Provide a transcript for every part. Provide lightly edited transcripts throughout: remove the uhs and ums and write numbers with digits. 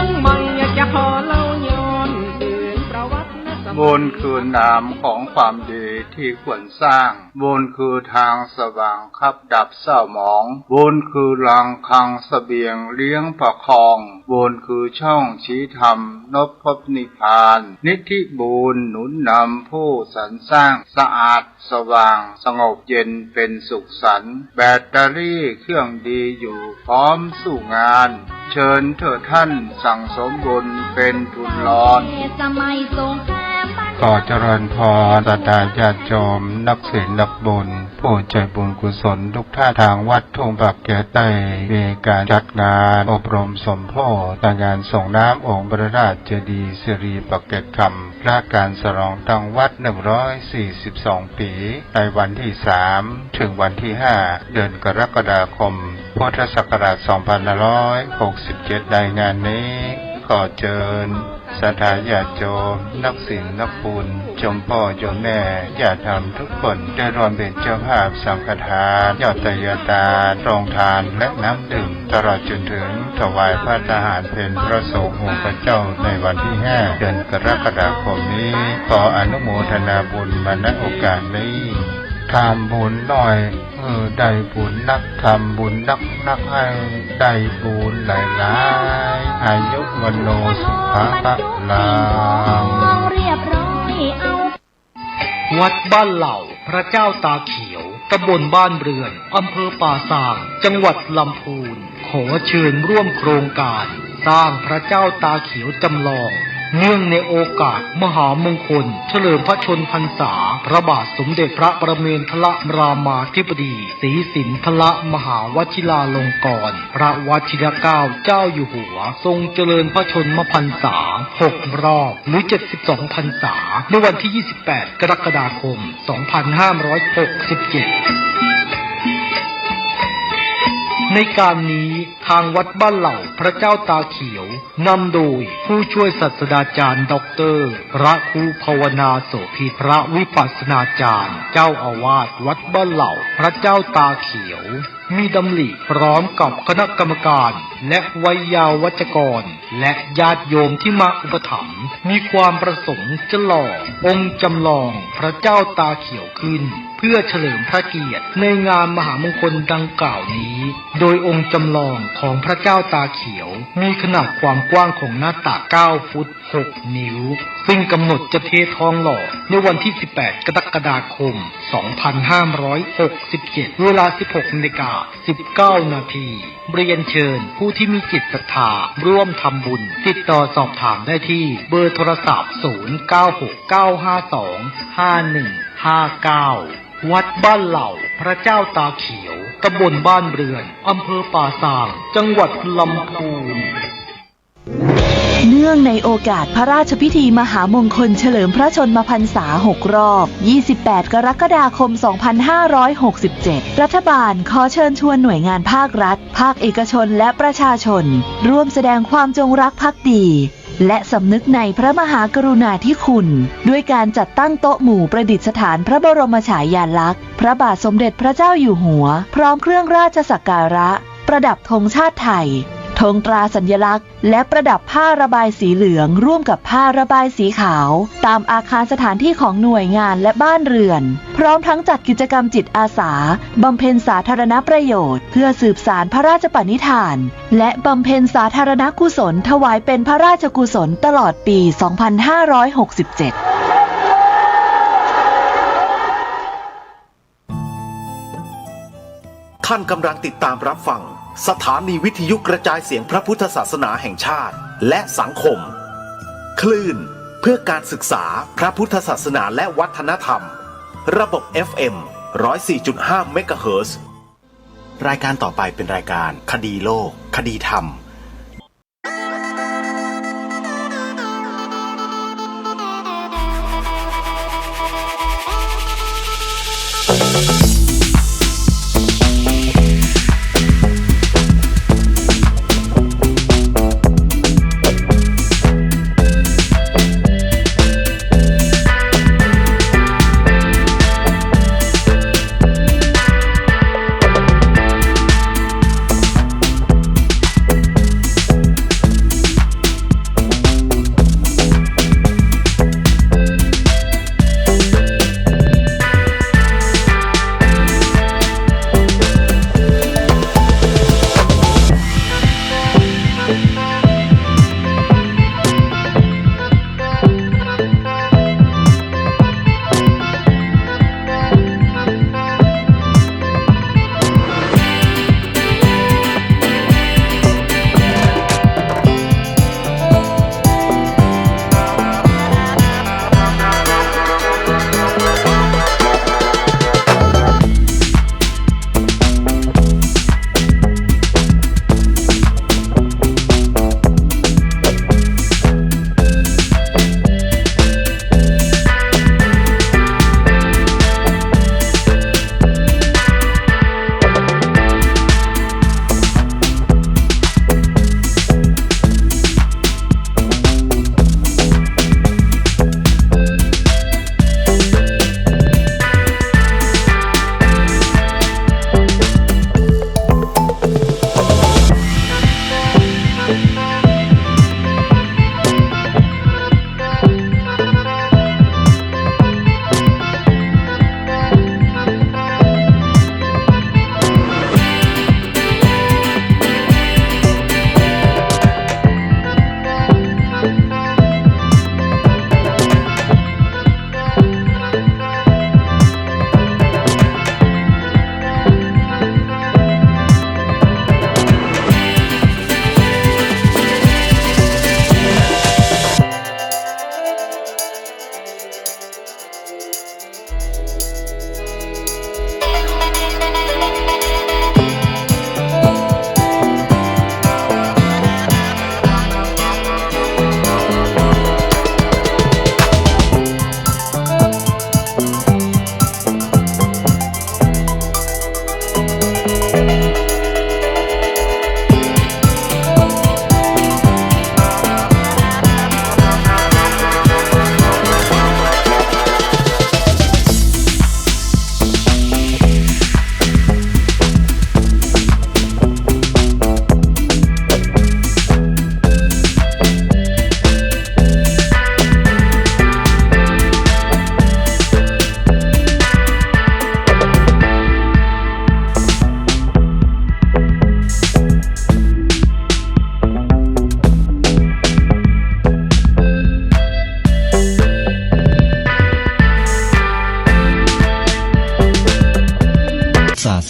รื่องใหม่จะขอเล่าย้อนถึงประวัติบุญคือน้ำของความดีที่ควรสร้างบุญคือทางสว่างขับดับเศร้าหมองบุญคือลังคังเสบียงเลี้ยงประคองบุญคือช่องชี้ธรรมนพพบนิพพานนิธิบุญหนุนนำผู้สรรสร้างสะอาดสว่างสงบเย็นเป็นสุขสันต์แบตเตอรี่เครื่องดีอยู่พร้อมสู้งานเชิญเถิดท่านสั่งสมบุญเป็นทุนรอนขอเจริญพรศรัทธาญาติโยมนักศีลนักบุญผู้ใจบุญกุศลทุกท่าทางวัดทุ่งบักแก่ใต้มีการจัดงานอบรมสมโภชงานส่งน้ำองค์พระราชเจดีย์สิริปักเกตคำพระการฉลองตั้งวัด142 ปีในวันที่3ถึงวันที่5เดือนกรกฎาคมพุทธศักราช2567ในงานนี้ขอเชิญศรัทธาญาติโยมนักศีลนักบุญจมพ่อโยมแม่ญาติธรรมทุกคนได้ร่วมเป็นเจ้าภาพสังฆทานยอดทายทานโรงทานและน้ำดื่มตลอดจนถึงถวายพระทหารเพลพระสงฆ์องค์พระเจ้าในวันที่5เดือนกรกฎาคมนี้ขออนุโมทนาบุญมาณโอกาสนี้ทำบุญหน่อยได้บุญนักทำบุญนักให้ได้บุญหลายๆอายุวันโนสุขะลาวัดบ้านเหล่าพระเจ้าตาเขียวตำบลบ้านเรือนอำเภอป่าซางจังหวัดลำพูนขอเชิญร่วมโครงการสร้างพระเจ้าตาเขียวจำลองเนื่องในโอกาสมหามงคลเฉลิมพระชนพรรษาพระบาทสมเด็จพระประเมนทรรามาธิบดีศรีสินธรมหาวชิราลงกรณ์พระวชิรเกล้าเจ้าอยู่หัวทรงเจริญพระชนมพรรษา6 รอบหรือ72 พรรษาในวันที่28 กรกฎาคม 2567ในการนี้ทางวัดบ้านเหล่าพระเจ้าตาเขียวนำโดยผู้ช่วยศาสตราจารย์ด็อกเตอร์พระครูภาวนาโสภิตพระวิปัสสนาจารย์เจ้าอาวาสวัดบ้านเหล่าพระเจ้าตาเขียวมีดำริพร้อมกับคณะกรรมการและวัยยาวัจกรและญาติโยมที่มาอุปถัมภ์มีความประสงค์จะหล่อองค์จำลองพระเจ้าตาเขียวขึ้นเพื่อเฉลิมพระเกียรติในงานมหามงคลดังกล่าวนี้โดยองค์จำลองของพระเจ้าตาเขียวมีขนาดความกว้างของหน้าตัก9 ฟุต 6 นิ้วซึ่งกำหนดจะเททองหล่อในวันที่18 กรกฎาคม 2567เวลา 16:19 นาทีเรียนเชิญผู้ที่มีจิตศรัทธาร่วมทำบุญติดต่อสอบถามได้ที่เบอร์โทรศัพท์0969525159วัดบ้านเหล่าพระเจ้าตาเขียวตำบลบ้านเรือนอำเภอป่าซางจังหวัดลำพูนเนื่องในโอกาสพระราชพิธีมหามงคลเฉลิมพระชนมพรรษา6 รอบ28 กรกฎาคม 2567รัฐบาลขอเชิญชวนหน่วยงานภาครัฐภาคเอกชนและประชาชนร่วมแสดงความจงรักภักดีและสำนึกในพระมหากรุณาธิคุณด้วยการจัดตั้งโต๊ะหมู่ประดิษฐานพระบรมฉายาลักษณ์พระบาทสมเด็จพระเจ้าอยู่หัวพร้อมเครื่องราชสักการะประดับธงชาติไทยธงตราสัญลักษณ์และประดับผ้าระบายสีเหลืองร่วมกับผ้าระบายสีขาวตามอาคารสถานที่ของหน่วยงานและบ้านเรือนพร้อมทั้งจัดกิจกรรมจิตอาสาบำเพ็ญสาธารณประโยชน์เพื่อสืบสานพระราชปณิธานและบำเพ็ญสาธารณกุศลถวายเป็นพระราชกุศลตลอดปี 2567ท่านกำลังติดตามรับฟังสถานีวิทยุกระจายเสียงพระพุทธศาสนาแห่งชาติและสังคมคลื่นเพื่อการศึกษาพระพุทธศาสนาและวัฒนธรรมระบบ FM 104.5 เมกะเฮิรตซ์รายการต่อไปเป็นรายการคดีโลกคดีธรรม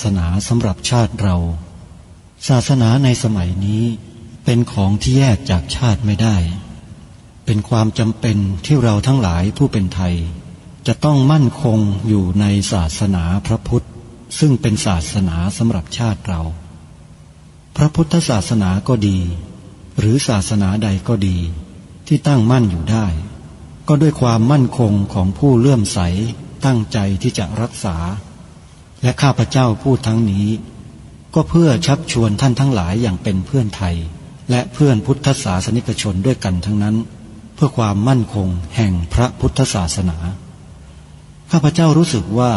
สนาสำหรับชาติเรา ศาสนาในสมัยนี้เป็นของที่แยกจากชาติไม่ได้ เป็นความจำเป็นที่เราทั้งหลายผู้เป็นไทยจะต้องมั่นคงอยู่ในศาสนาพระพุทธซึ่งเป็นศาสนาสำหรับชาติเราพระพุทธศาสนาก็ดีหรือศาสนาใดก็ดีที่ตั้งมั่นอยู่ได้ก็ด้วยความมั่นคงของผู้เลื่อมใสตั้งใจที่จะรักษาและข้าพเจ้าพูดทั้งนี้ก็เพื่อชักชวนท่านทั้งหลายอย่างเป็นเพื่อนไทยและเพื่อนพุทธศาสนิกชนด้วยกันทั้งนั้นเพื่อความมั่นคงแห่งพระพุทธศาสนาข้าพเจ้ารู้สึกว่า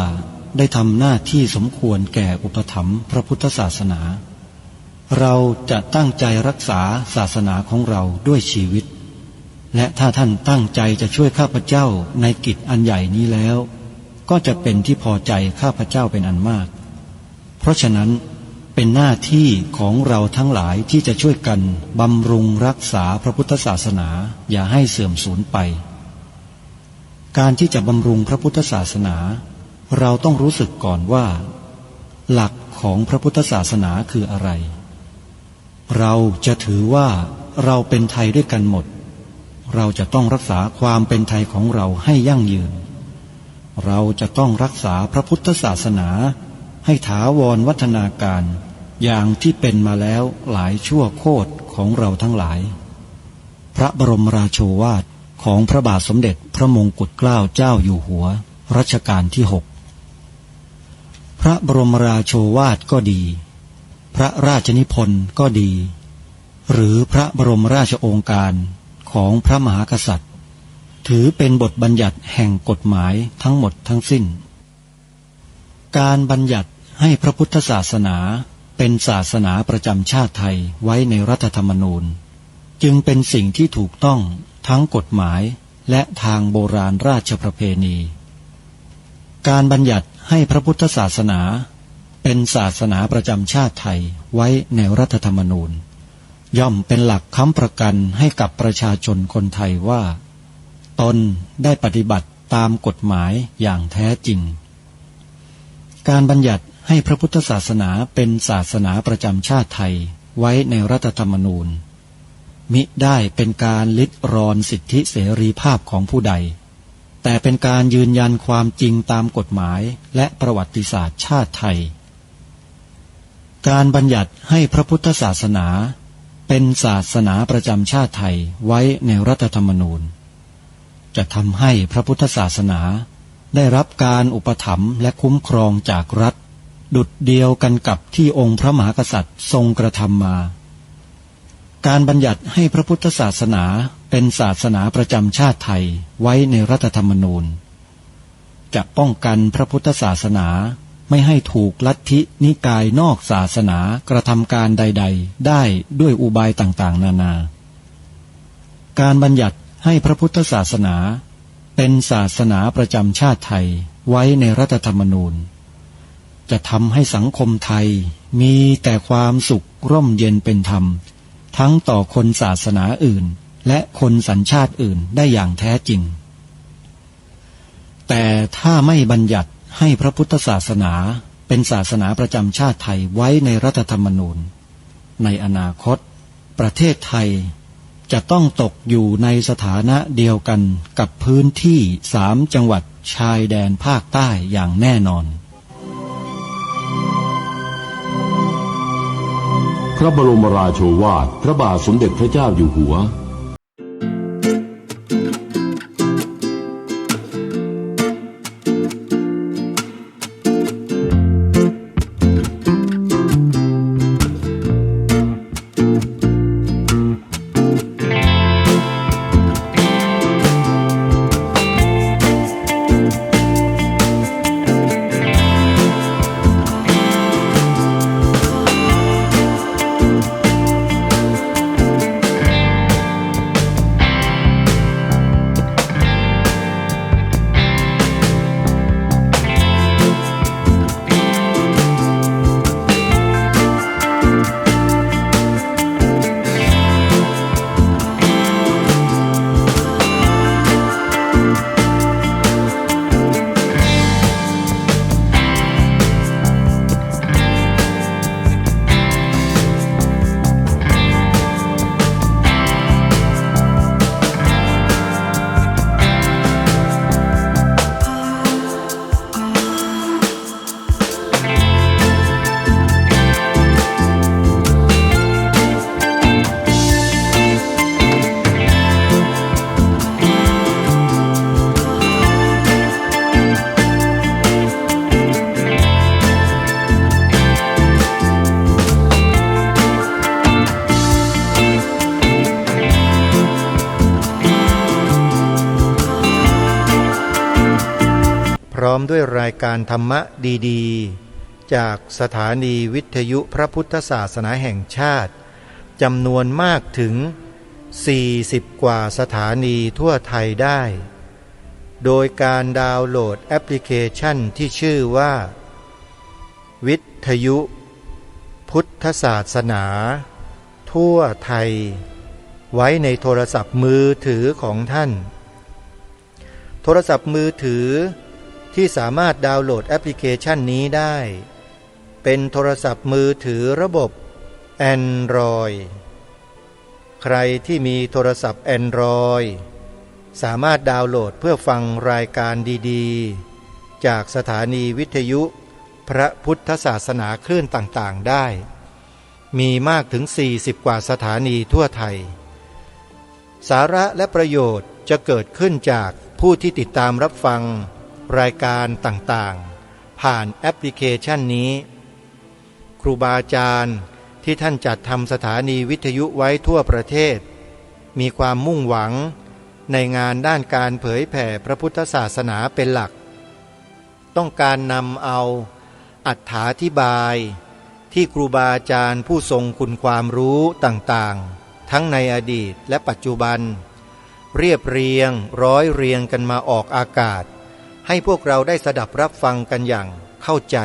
ได้ทำหน้าที่สมควรแก่อุปถัมภ์พระพุทธศาสนาเราจะตั้งใจรักษาศาสนาของเราด้วยชีวิตและถ้าท่านตั้งใจจะช่วยข้าพเจ้าในกิจอันใหญ่นี้แล้วก็จะเป็นที่พอใจข้าพเจ้าเป็นอันมากเพราะฉะนั้นเป็นหน้าที่ของเราทั้งหลายที่จะช่วยกันบำรุงรักษาพระพุทธศาสนาอย่าให้เสื่อมสูญไปการที่จะบำรุงพระพุทธศาสนาเราต้องรู้สึกก่อนว่าหลักของพระพุทธศาสนาคืออะไรเราจะถือว่าเราเป็นไทยด้วยกันหมดเราจะต้องรักษาความเป็นไทยของเราให้ยั่งยืนเราจะต้องรักษาพระพุทธศาสนาให้ถาวรวัฒนาการอย่างที่เป็นมาแล้วหลายชั่วโคตรของเราทั้งหลายพระบรมราโชวาทของพระบาทสมเด็จพระมงกุฎเกล้าเจ้าอยู่หัวรัชกาลที่ 6พระบรมราโชวาทก็ดีพระราชนิพนธ์ก็ดีหรือพระบรมราชโองการของพระมหากษัตริย์ถือเป็นบทบัญญัติแห่งกฎหมายทั้งหมดทั้งสิ้นการบัญญัติให้พระพุทธศาสนาเป็นศาสนาประจำชาติไทยไว้ในรัฐธรรมนูญจึงเป็นสิ่งที่ถูกต้องทั้งกฎหมายและทางโบราณราชประเพณีการบัญญัติให้พระพุทธศาสนาเป็นศาสนาประจำชาติไทยไว้ในรัฐธรรมนูญย่อมเป็นหลักค้ำประกันให้กับประชาชนคนไทยว่าตนได้ปฏิบัติตามกฎหมายอย่างแท้จริงการบัญญัติให้พระพุทธศาสนาเป็นศาสนาประจำชาติไทยไว้ในรัฐธรรมนูญมิได้เป็นการลิดรอนสิทธิเสรีภาพของผู้ใดแต่เป็นการยืนยันความจริงตามกฎหมายและประวัติศาสตร์ชาติไทยการบัญญัติให้พระพุทธศาสนาเป็นศาสนาประจำชาติไทยไว้ในรัฐธรรมนูญจะทำให้พระพุทธศาสนาได้รับการอุปถัมภ์และคุ้มครองจากรัฐดุจเดียวกันกับที่องค์พระมหากษัตริย์ทรงกระทำมาการบัญญัติให้พระพุทธศาสนาเป็นศาสนาประจำชาติไทยไว้ในรัฐธรรมนูญจะป้องกันพระพุทธศาสนาไม่ให้ถูกลัทธินิกายนอกศาสนากระทำการใดๆได้ด้วยอุบายต่างๆนานาการบัญญัติให้พระพุทธศาสนาเป็นศาสนาประจำชาติไทยไว้ในรัฐธรรมนูญจะทำให้สังคมไทยมีแต่ความสุขร่มเย็นเป็นธรรมทั้งต่อคนศาสนาอื่นและคนสัญชาติอื่นได้อย่างแท้จริงแต่ถ้าไม่บัญญัติให้พระพุทธศาสนาเป็นศาสนาประจำชาติไทยไว้ในรัฐธรรมนูญในอนาคตประเทศไทยจะต้องตกอยู่ในสถานะเดียวกันกับพื้นที่3 จังหวัดชายแดนภาคใต้อย่างแน่นอนพระบรมราโชวาทพระบาทสมเด็จพระเจ้าอยู่หัว มด้วยรายการธรรมะดีๆจากสถานีวิทยุพระพุทธศาสนาแห่งชาติจำนวนมากถึง40 กว่าสถานีทั่วไทยได้โดยการดาวน์โหลดแอปพลิเคชันที่ชื่อว่าวิทยุพุทธศาสนาทั่วไทยไว้ในโทรศัพท์มือถือของท่านโทรศัพท์มือถือที่สามารถดาวน์โหลดแอปพลิเคชันนี้ได้เป็นโทรศัพท์มือถือระบบ Android ใครที่มีโทรศัพท์ Android สามารถดาวน์โหลดเพื่อฟังรายการดีๆจากสถานีวิทยุพระพุทธศาสนาคลื่นต่างๆได้มีมากถึง40 กว่าสถานีทั่วไทยสาระและประโยชน์จะเกิดขึ้นจากผู้ที่ติดตามรับฟังรายการต่างๆผ่านแอปพลิเคชันนี้ครูบาอาจารย์ที่ท่านจัดทำสถานีวิทยุไว้ทั่วประเทศมีความมุ่งหวังในงานด้านการเผยแผ่พระพุทธศาสนาเป็นหลักต้องการนำเอาอรรถาธิบายที่ครูบาอาจารย์ผู้ทรงคุณความรู้ต่างๆทั้งในอดีตและปัจจุบันเรียบเรียงร้อยเรียงกันมาออกอากาศให้พวกเราได้สดับรับฟังกันอย่างเข้าใจ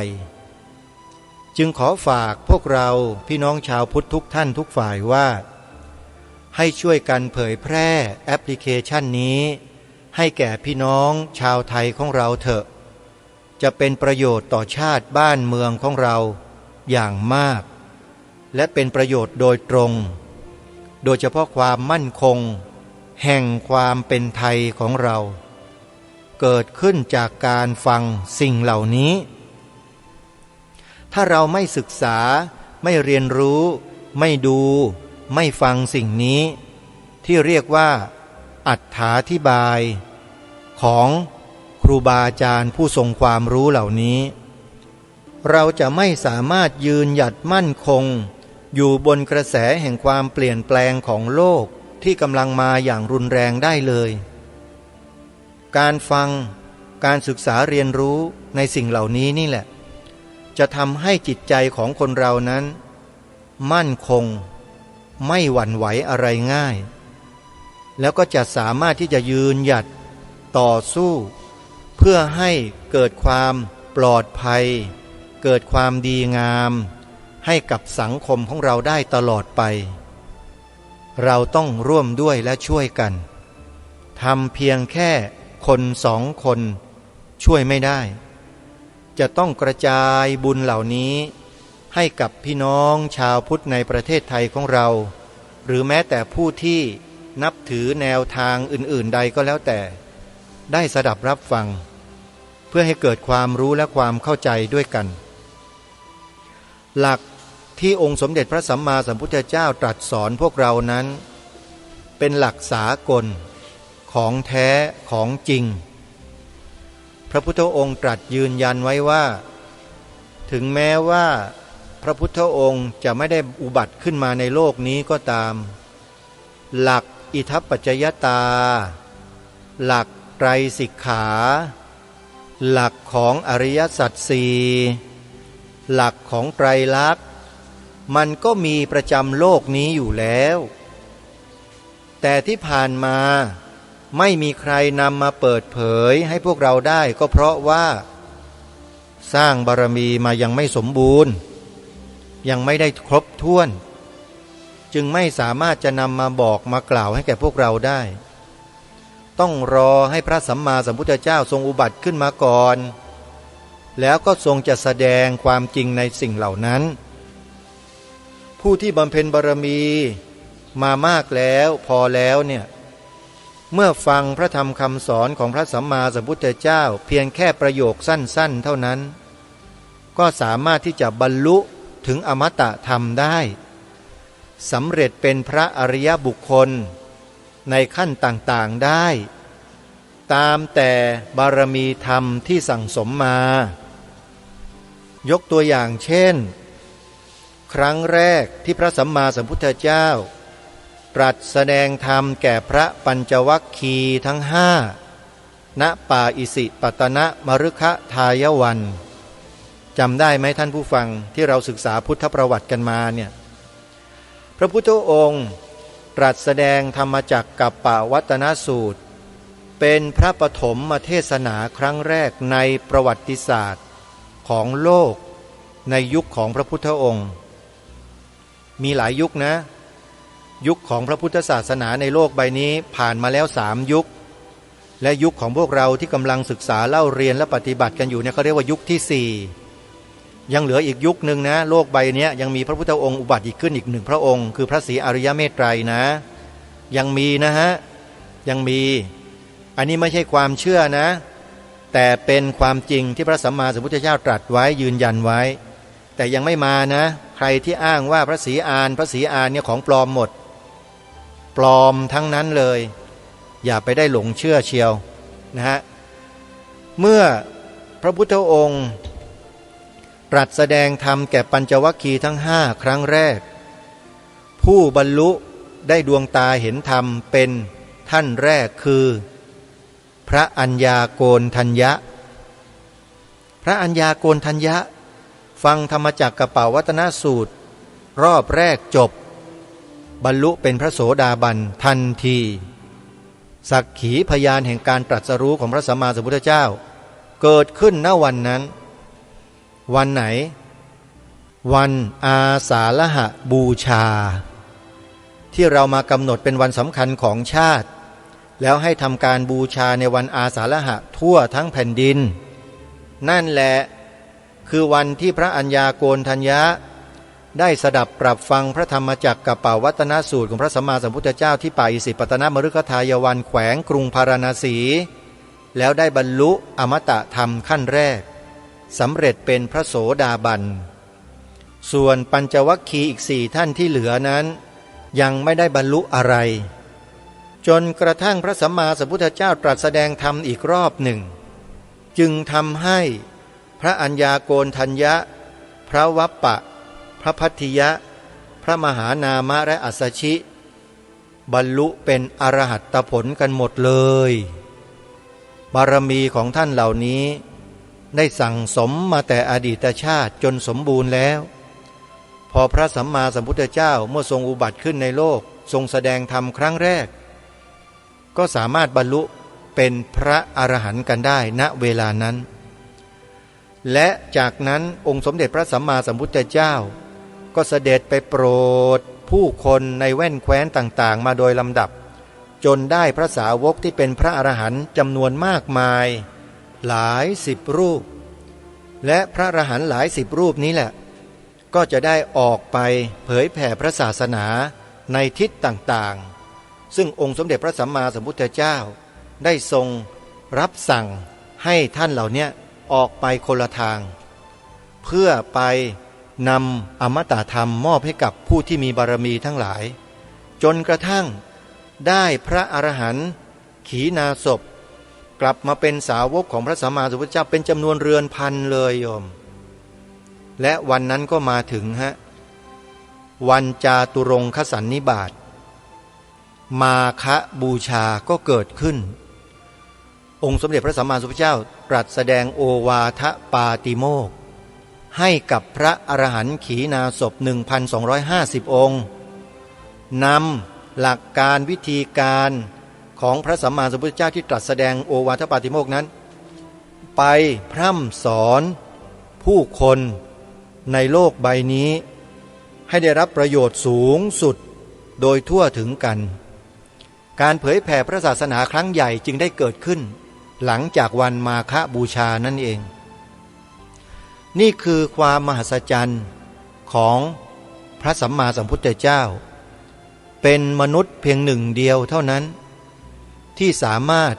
จึงขอฝากพวกเราพี่น้องชาวพุทธทุกท่านทุกฝ่ายว่าให้ช่วยกันเผยแพร่แอปพลิเคชันนี้ให้แก่พี่น้องชาวไทยของเราเถอะจะเป็นประโยชน์ต่อชาติบ้านเมืองของเราอย่างมากและเป็นประโยชน์โดยตรงโดยเฉพาะความมั่นคงแห่งความเป็นไทยของเราเกิดขึ้นจากการฟังสิ่งเหล่านี้ถ้าเราไม่ศึกษาไม่เรียนรู้ไม่ดูไม่ฟังสิ่งนี้ที่เรียกว่าอรรถาธิบายของครูบาอาจารย์ผู้ทรงความรู้เหล่านี้เราจะไม่สามารถยืนหยัดมั่นคงอยู่บนกระแสแห่งความเปลี่ยนแปลงของโลกที่กำลังมาอย่างรุนแรงได้เลยการฟังการศึกษาเรียนรู้ในสิ่งเหล่านี้นี่แหละจะทำให้จิตใจของคนเรานั้นมั่นคงไม่หวั่นไหวอะไรง่ายแล้วก็จะสามารถที่จะยืนหยัดต่อสู้เพื่อให้เกิดความปลอดภัยเกิดความดีงามให้กับสังคมของเราได้ตลอดไปเราต้องร่วมด้วยและช่วยกันทำเพียงแค่คน2 คนช่วยไม่ได้จะต้องกระจายบุญเหล่านี้ให้กับพี่น้องชาวพุทธในประเทศไทยของเราหรือแม้แต่ผู้ที่นับถือแนวทางอื่นๆใดก็แล้วแต่ได้สดับรับฟังเพื่อให้เกิดความรู้และความเข้าใจด้วยกันหลักที่องค์สมเด็จพระสัมมาสัมพุทธเจ้าตรัสสอนพวกเรานั้นเป็นหลักสากลของแท้ของจริงพระพุทธองค์ตรัสยืนยันไว้ว่าถึงแม้ว่าพระพุทธองค์จะไม่ได้อุบัติขึ้นมาในโลกนี้ก็ตามหลักอิทัปปัจจยตาหลักไตรสิกขาหลักของอริยสัจสี่หลักของไตรลักษณ์มันก็มีประจำโลกนี้อยู่แล้วแต่ที่ผ่านมาไม่มีใครนำมาเปิดเผยให้พวกเราได้ก็เพราะว่าสร้างบารมีมายังไม่สมบูรณ์ยังไม่ได้ครบถ้วนจึงไม่สามารถจะนำมาบอกมากล่าวให้แก่พวกเราได้ต้องรอให้พระสัมมาสัมพุทธเจ้าทรงอุบัติขึ้นมาก่อนแล้วก็ทรงจะแสดงความจริงในสิ่งเหล่านั้นผู้ที่บำเพ็ญบารมีมามากแล้วพอแล้วเนี่ยเมื่อฟังพระธรรมคำสอนของพระสัมมาสัมพุทธเจ้าเพียงแค่ประโยคสั้นๆเท่านั้นก็สามารถที่จะบรรลุถึงอมตะธรรมได้สำเร็จเป็นพระอริยบุคคลในขั้นต่างๆได้ตามแต่บารมีธรรมที่สั่งสมมายกตัวอย่างเช่นครั้งแรกที่พระสัมมาสัมพุทธเจ้าตรัสแสดงธรรมแก่พระปัญจวัคคีย์ทั้ง5 ณป่าอิสิปตนะมฤคทายวันจำได้ไหมท่านผู้ฟังที่เราศึกษาพุทธประวัติกันมาเนี่ยพระพุทธองค์ตรัสแสดงธรรมจักกัปปวัตนสูตรเป็นพระปฐมเทศนาครั้งแรกในประวัติศาสตร์ของโลกในยุคของพระพุทธองค์มีหลายยุคนะยุคของพระพุทธศาสนาในโลกใบนี้ผ่านมาแล้ว3 ยุคและยุคของพวกเราที่กำลังศึกษาเล่าเรียนและปฏิบัติกันอยู่เนี่ยเขาเรียกว่ายุคที่4ยังเหลืออีกยุคหนึ่งนะโลกใบนี้ยังมีพระพุทธองค์อุบัติขึ้นอีก1 พระองค์คือพระศรีอริยเมตไตรนะยังมีนะฮะยังมีอันนี้ไม่ใช่ความเชื่อนะแต่เป็นความจริงที่พระสัมมาสัมพุทธเจ้าตรัสไว้ยืนยันไว้แต่ยังไม่มานะใครที่อ้างว่าพระศรีอานเนี่ยของปลอมหมดปลอมทั้งนั้นเลยอย่าไปได้หลงเชื่อเชียวนะฮะเมื่อพระพุทธองค์ตรัสแสดงธรรมแก่ปัญจวัคคีย์ทั้ง5ครั้งแรกผู้บรรลุได้ดวงตาเห็นธรรมเป็นท่านแรกคือพระอัญญาโกณฑัญญะพระอัญญาโกณฑัญญะฟังธรรมจักกัปปวัตนสูตรรอบแรกจบบรรลุเป็นพระโสดาบันทันทีสักขีพยานแห่งการตรัสรู้ของพระสัมมาสัมพุทธเจ้าเกิดขึ้นณวันนั้นวันไหนวันอาสาฬหบูชาที่เรามากำหนดเป็นวันสำคัญของชาติแล้วให้ทำการบูชาในวันอาสาฬหะทั่วทั้งแผ่นดินนั่นแหละคือวันที่พระอัญญาโกณฑัญญะได้สดับปรับฟังพระธรรมจักรกัปปวัตนสูตรของพระสัมมาสัมพุทธเจ้าที่ป่าอิสิปตนมฤคทายวันแขวงกรุงพาราณสีแล้วได้บรรลุอมตะธรรมขั้นแรกสำเร็จเป็นพระโสดาบันส่วนปัญจวัคคีย์อีก4 ท่านที่เหลือนั้นยังไม่ได้บรรลุอะไรจนกระทั่งพระสัมมาสัมพุทธเจ้าตรัสแสดงธรรมอีกรอบหนึ่งจึงทำให้พระอัญญาโกณฑัญญะพระวัปปะพระพัทธิยะพระมหานามะและอัสสชิบรรลุเป็นอรหัตตผลกันหมดเลยบารมีของท่านเหล่านี้ได้สั่งสมมาแต่อดีตชาติจนสมบูรณ์แล้วพอพระสัมมาสัมพุทธเจ้าเมื่อทรงอุบัติขึ้นในโลกทรงแสดงธรรมครั้งแรกก็สามารถบรรลุเป็นพระอรหันต์กันได้ณเวลานั้นและจากนั้นองค์สมเด็จพระสัมมาสัมพุทธเจ้าก็เสด็จไปโปรดผู้คนในแว่นแคว้นต่างๆมาโดยลำดับจนได้พระสาวกที่เป็นพระอรหันต์จำนวนมากมายหลาย10 รูปและพระอรหันต์หลาย10 รูปนี้แหละก็จะได้ออกไปเผยแผ่พระศาสนาในทิศต่างๆซึ่งองค์สมเด็จพระสัมมาสัมพุทธเจ้าได้ทรงรับสั่งให้ท่านเหล่านี้ออกไปคนละทางเพื่อไปนำอมตะธรรมมอบให้กับผู้ที่มีบารมีทั้งหลายจนกระทั่งได้พระอรหันต์ขีณาสพกลับมาเป็นสาวกของพระสัมมาสัมพุทธเจ้าเป็นจำนวนเรือนพันเลยโยมและวันนั้นก็มาถึงวันจาตุรงคสันนิบาตมาฆบูชาก็เกิดขึ้นองค์สมเด็จพระสัมมาสัมพุทธเจ้าตรัสแสดงโอวาทปาติโมกข์ให้กับพระอรหันต์ขีณาสพ 1,250 องค์นำหลักการวิธีการของพระสัมมาสัมพุทธเจ้าที่ตรัสแสดงโอวาทปาติโมกข์นั้นไปพร่ำสอนผู้คนในโลกใบนี้ให้ได้รับประโยชน์สูงสุดโดยทั่วถึงกันการเผยแผ่พระศาสนาครั้งใหญ่จึงได้เกิดขึ้นหลังจากวันมาฆบูชานั่นเองนี่คือความมหัศจรรย์ของพระสัมมาสัมพุทธเจ้าเป็นมนุษย์เพียง1 เดียวเท่านั้นที่สามารถ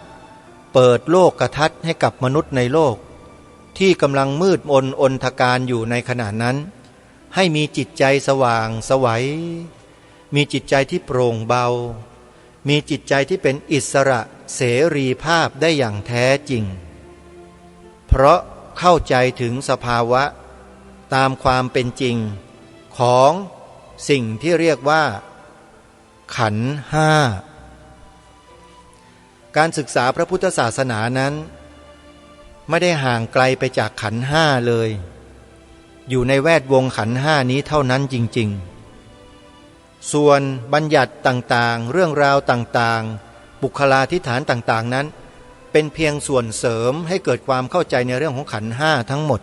เปิดโลกทัศน์ให้กับมนุษย์ในโลกที่กำลังมืดมนอนทการอยู่ในขณะนั้นให้มีจิตใจสว่างไสวมีจิตใจที่โปร่งเบามีจิตใจที่เป็นอิสระเสรีภาพได้อย่างแท้จริงเพราะเข้าใจถึงสภาวะตามความเป็นจริงของสิ่งที่เรียกว่าขันธ์ 5 การศึกษาพระพุทธศาสนานั้นไม่ได้ห่างไกลไปจากขันธ์ห้าเลยอยู่ในแวดวงขันธ์ห้านี้เท่านั้นจริงๆส่วนบัญญัติต่างๆเรื่องราวต่างๆบุคลาธิฐานต่างๆนั้นเป็นเพียงส่วนเสริมให้เกิดความเข้าใจในเรื่องของขันธ์ห้าทั้งหมด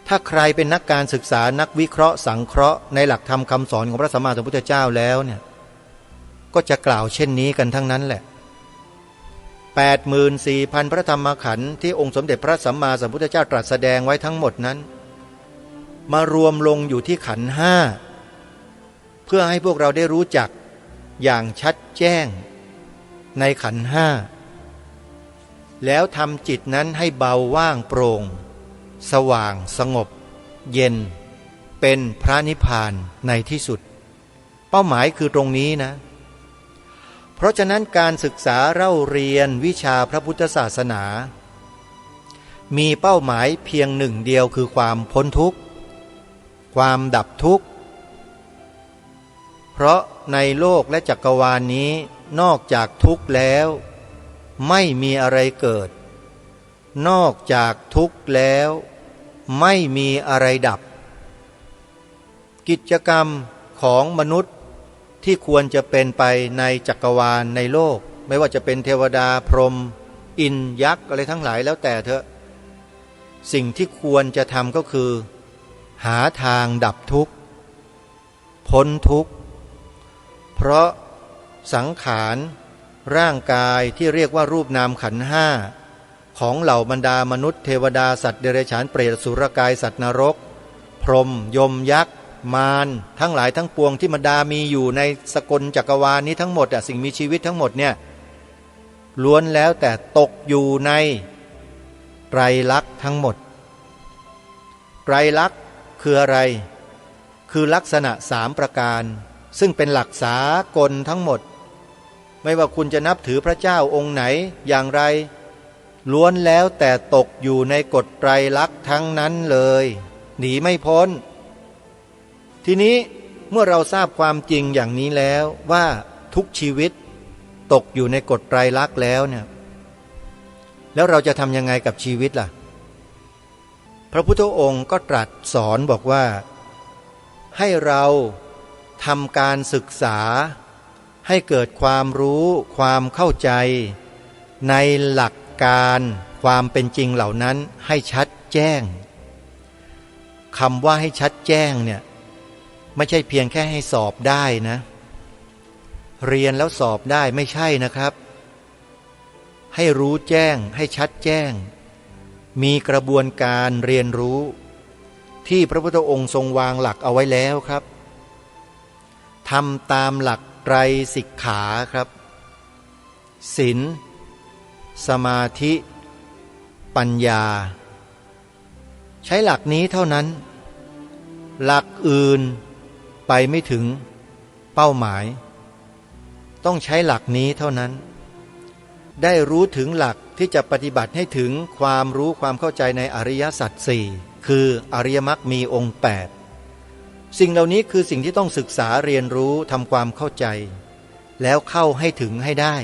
ถ้าใครเป็นนักการศึกษานักวิเคราะห์สังเคราะห์ในหลักธรรมคำสอนของพระสัมมาสัมพุทธเจ้าแล้วเนี่ยก็จะกล่าวเช่นนี้กันทั้งนั้นแหละ 84,000 พระธรรมขันธ์ที่องค์สมเด็จพระสัมมาสัมพุทธเจ้าตรัสแสดงไว้ทั้งหมดนั้นมารวมลงอยู่ที่ขันธ์ห้าเพื่อให้พวกเราได้รู้จักอย่างชัดแจ้งในขันธ์ห้าแล้วทำจิตนั้นให้เบาว่างโปร่งสว่างสงบเย็นเป็นพระนิพพานในที่สุดเป้าหมายคือตรงนี้นะเพราะฉะนั้นการศึกษาเล่าเรียนวิชาพระพุทธศาสนามีเป้าหมายเพียงหนึ่งเดียวคือความพ้นทุกข์ความดับทุกข์เพราะในโลกและจักรวาลนี้นอกจากทุกข์แล้วไม่มีอะไรเกิดนอกจากทุกข์แล้วไม่มีอะไรดับกิจกรรมของมนุษย์ที่ควรจะเป็นไปในจักรวาลในโลกไม่ว่าจะเป็นเทวดาพรหมอินทร์ยักษ์อะไรทั้งหลายแล้วแต่เถอะสิ่งที่ควรจะทำก็คือหาทางดับทุกข์พ้นทุกข์เพราะสังขารร่างกายที่เรียกว่ารูปนามขันธ์ห้าของเหล่าบรรดามนุษย์เทวดาสัตว์เดรัจฉานเปรตอสุรกายสัตว์นรกพรหมยมยักษ์มารทั้งหลายทั้งปวงที่บรรดามีอยู่ในสกลจักรวาลนี้ทั้งหมดสิ่งมีชีวิตทั้งหมดเนี่ยล้วนแล้วแต่ตกอยู่ในไตรลักษณ์ทั้งหมดไตรลักษณ์คืออะไรคือลักษณะ3ประการซึ่งเป็นหลักสากลทั้งหมดไม่ว่าคุณจะนับถือพระเจ้าองค์ไหนอย่างไรล้วนแล้วแต่ตกอยู่ในกฎไตรลักษณ์ทั้งนั้นเลยหนีไม่พ้นทีนี้เมื่อเราทราบความจริงอย่างนี้แล้วว่าทุกชีวิตตกอยู่ในกฎไตรลักษณ์แล้วเนี่ยแล้วเราจะทำยังไงกับชีวิตล่ะพระพุทธองค์ก็ตรัสสอนบอกว่าให้เราทำการศึกษาให้เกิดความรู้ความเข้าใจในหลักการความเป็นจริงเหล่านั้นให้ชัดแจ้งคำว่าให้ชัดแจ้งเนี่ยไม่ใช่เพียงแค่ให้สอบได้นะเรียนแล้วสอบได้ไม่ใช่นะครับให้รู้แจ้งให้ชัดแจ้งมีกระบวนการเรียนรู้ที่พระพุทธองค์ทรงวางหลักเอาไว้แล้วครับทำตามหลักไตรสิกขาครับศีลสมาธิปัญญาใช้หลักนี้เท่านั้นหลักอื่นไปไม่ถึงเป้าหมายต้องใช้หลักนี้เท่านั้นได้รู้ถึงหลักที่จะปฏิบัติให้ถึงความรู้ความเข้าใจในอริยสัจสี่คืออริยมรรคมีองค์8สิ่งเหล่านี้คือสิ่งที่ต้องศึกษาเรียนรู้ทำความเข้าใจแล้วเข้าให้ถึงให้ได้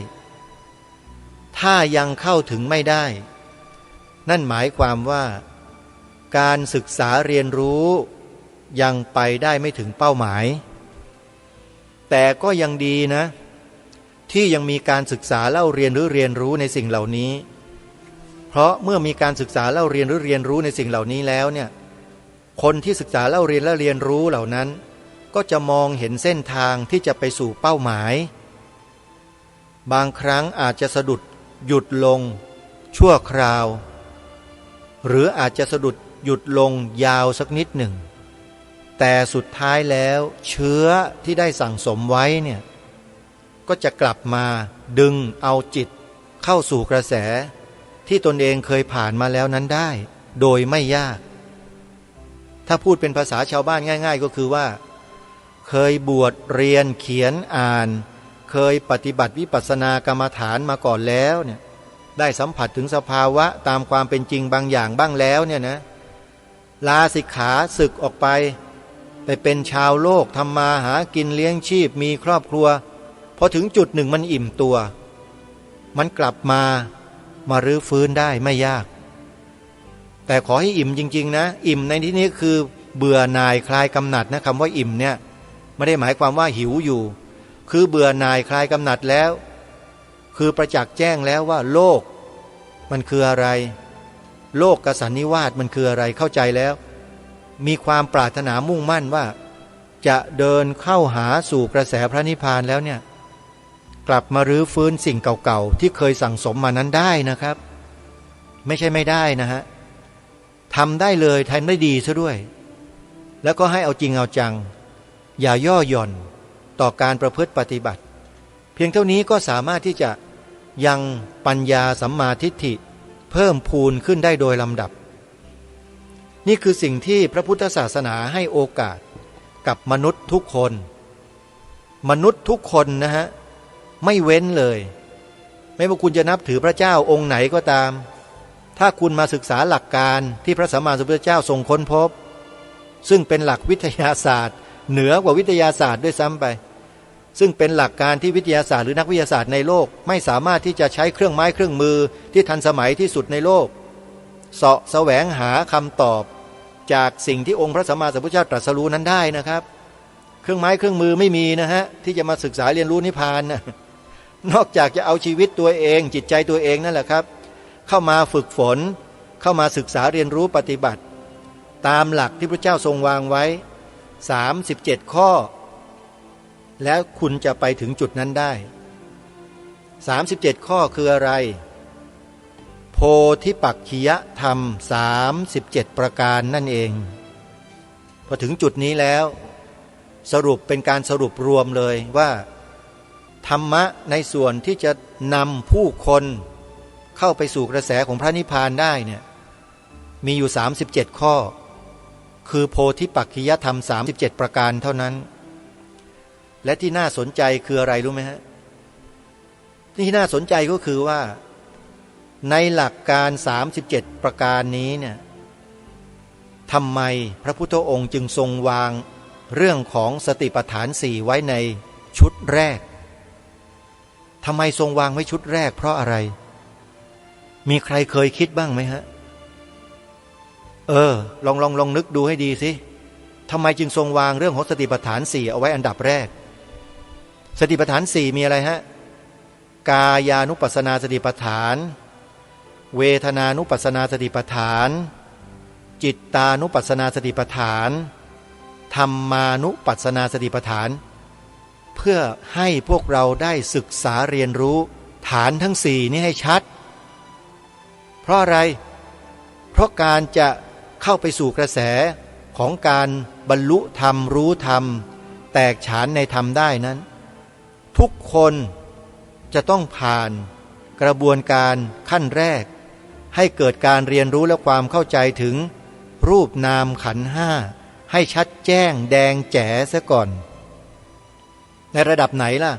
ถ้ายังเข้าถึงไม่ได้นั่นหมายความว่าการศึกษาเรียนรู้ยังไปได้ไม่ถึงเป้าหมายแต่ก็ยังดีนะที่ยังมีการศึกษาเล่าเรียนหรือเรียนรู้ในสิ่งเหล่านี้เพราะเมื่อมีการศึกษาเล่าเรียนหรือเรียนรู้ในสิ่งเหล่านี้แล้วเนี่ยคนที่ศึกษาเล่าเรียนและเรียนรู้เหล่านั้นก็จะมองเห็นเส้นทางที่จะไปสู่เป้าหมายบางครั้งอาจจะสะดุดหยุดลงชั่วคราวหรืออาจจะสะดุดหยุดลงยาวสักนิดหนึ่งแต่สุดท้ายแล้วเชื้อที่ได้สั่งสมไว้เนี่ยก็จะกลับมาดึงเอาจิตเข้าสู่กระแสที่ตนเองเคยผ่านมาแล้วนั้นได้โดยไม่ยากถ้าพูดเป็นภาษาชาวบ้านง่ายๆก็คือว่าเคยบวชเรียนเขียนอ่านเคยปฏิบัติวิปัสสนากรรมฐานมาก่อนแล้วเนี่ยได้สัมผัสถึงสภาวะตามความเป็นจริงบางอย่างบ้างแล้วเนี่ยนะลาสิกขาศึกออกไปเป็นชาวโลกทำมาหากินเลี้ยงชีพมีครอบครัวพอถึงจุดหนึ่งมันอิ่มตัว มันกลับมารื้อฟื้นได้ไม่ยากแต่ขอให้อิ่มจริงๆนะอิ่มในที่นี้คือเบื่อหน่ายคลายกำหนัดนะคำว่าอิ่มเนี่ยไม่ได้หมายความว่าหิวอยู่คือเบื่อหน่ายคลายกำหนัดแล้วคือประจักษ์แจ้งแล้วว่าโลกมันคืออะไรโลกกสันนิวาสมันคืออะไรเข้าใจแล้วมีความปรารถนามุ่งมั่นว่าจะเดินเข้าหาสู่กระแสพระนิพพานแล้วเนี่ยกลับมารื้อฟื้นสิ่งเก่าๆที่เคยสั่งสมมานั้นได้นะครับไม่ใช่ไม่ได้นะฮะทำได้เลยทำได้ดีซะด้วยแล้วก็ให้เอาจริงเอาจังอย่าย่อหย่อนต่อการประพฤติปฏิบัติเพียงเท่านี้ก็สามารถที่จะยังปัญญาสัมมาทิฏฐิเพิ่มพูนขึ้นได้โดยลำดับนี่คือสิ่งที่พระพุทธศาสนาให้โอกาสกับมนุษย์ทุกคนมนุษย์ทุกคนนะฮะไม่เว้นเลยไม่ว่าคุณจะนับถือพระเจ้าองค์ไหนก็ตามถ้าคุณมาศึกษาหลักการที่พระสัมมาสัมพุทธเจ้าทรงค้นพบซึ่งเป็นหลักวิทยาศาสตร์เหนือกว่าวิทยาศาสตร์ด้วยซ้ำไปซึ่งเป็นหลักการที่วิทยาศาสตร์หรือนักวิทยาศาสตร์ในโลกไม่สามารถที่จะใช้เครื่องไม้เครื่องมือที่ทันสมัยที่สุดในโลกเสาะแสวงหาคำตอบจากสิ่งที่องค์พระสัมมาสัมพุทธเจ้าตรัสรู้นั้นได้นะครับเครื่องไม้เครื่องมือไม่มีนะฮะที่จะมาศึกษาเรียนรู้นิพพานนะนอกจากจะเอาชีวิตตัวเองจิตใจตัวเองนั่นแหละครับเข้ามาฝึกฝนเข้ามาศึกษาเรียนรู้ปฏิบัติตามหลักที่พระเจ้าทรงวางไว้37ข้อแล้วคุณจะไปถึงจุดนั้นได้37ข้อคืออะไรโพธิปักขิยธรรม37ประการนั่นเองพอถึงจุดนี้แล้วสรุปเป็นการสรุปรวมเลยว่าธรรมะในส่วนที่จะนำผู้คนเข้าไปสู่กระแสของพระนิพพานได้เนี่ยมีอยู่37ข้อคือโพธิปักขิยธรรม37ประการเท่านั้นและที่น่าสนใจคืออะไรรู้ไหมฮะที่น่าสนใจก็คือว่าในหลักการ37ประการนี้เนี่ยทำไมพระพุทธองค์จึงทรงวางเรื่องของสติปัฏฐาน4ไว้ในชุดแรกทำไมทรงวางไว้ชุดแรกเพราะอะไรมีใครเคยคิดบ้างไหมฮะลองนึกดูให้ดีสิทำไมจึงทรงวางเรื่องของสติปัฏฐาน4เอาไว้อันดับแรกสติปัฏฐาน4มีอะไรฮะกายานุปัสสนาสติปัฏฐานเวทนานุปัสสนาสติปัฏฐานจิตตานุปัสสนาสติปัฏฐานธรรมานุปัสสนาสติปัฏฐานเพื่อให้พวกเราได้ศึกษาเรียนรู้ฐานทั้ง4นี้ให้ชัดเพราะอะไรเพราะการจะเข้าไปสู่กระแสของการบรรลุธรรมรู้ธรรมแตกฉานในธรรมได้นั้นทุกคนจะต้องผ่านกระบวนการขั้นแรกให้เกิดการเรียนรู้และความเข้าใจถึงรูปนามขันธ์ห้าให้ชัดแจ้งแดงแจ๋ซะก่อนในระดับไหนล่ะ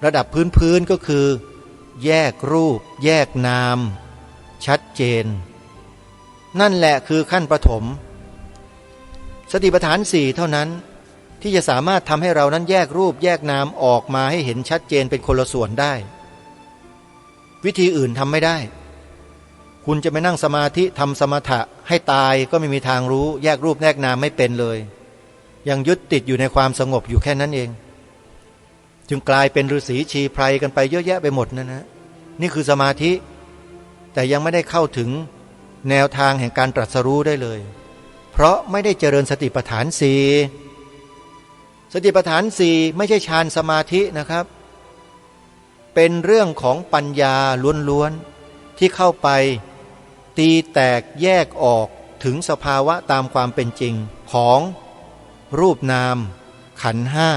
ระดับพื้นก็คือแยกรูปแยกนามชัดเจนนั่นแหละคือขั้นประถมสติปัฏฐาน4เท่านั้นที่จะสามารถทำให้เรานั้นแยกรูปแยกนามออกมาให้เห็นชัดเจนเป็นคนละส่วนได้วิธีอื่นทำไม่ได้คุณจะไปนั่งสมาธิทำสมถะให้ตายก็ไม่มีทางรู้แยกรูปแยกนามไม่เป็นเลยยังยึดติดอยู่ในความสงบอยู่แค่นั้นเองจึงกลายเป็นฤาษีชีไพรกันไปเยอะแยะไปหมดนั่นนะนี่คือสมาธิแต่ยังไม่ได้เข้าถึงแนวทางแห่งการตรัสรู้ได้เลยเพราะไม่ได้เจริญสติปัฏฐาน4สติปัฏฐาน4ไม่ใช่ฌานสมาธินะครับเป็นเรื่องของปัญญาล้วนๆที่เข้าไปตีแตกแยกออกถึงสภาวะตามความเป็นจริงของรูปนามขันธ์ห้า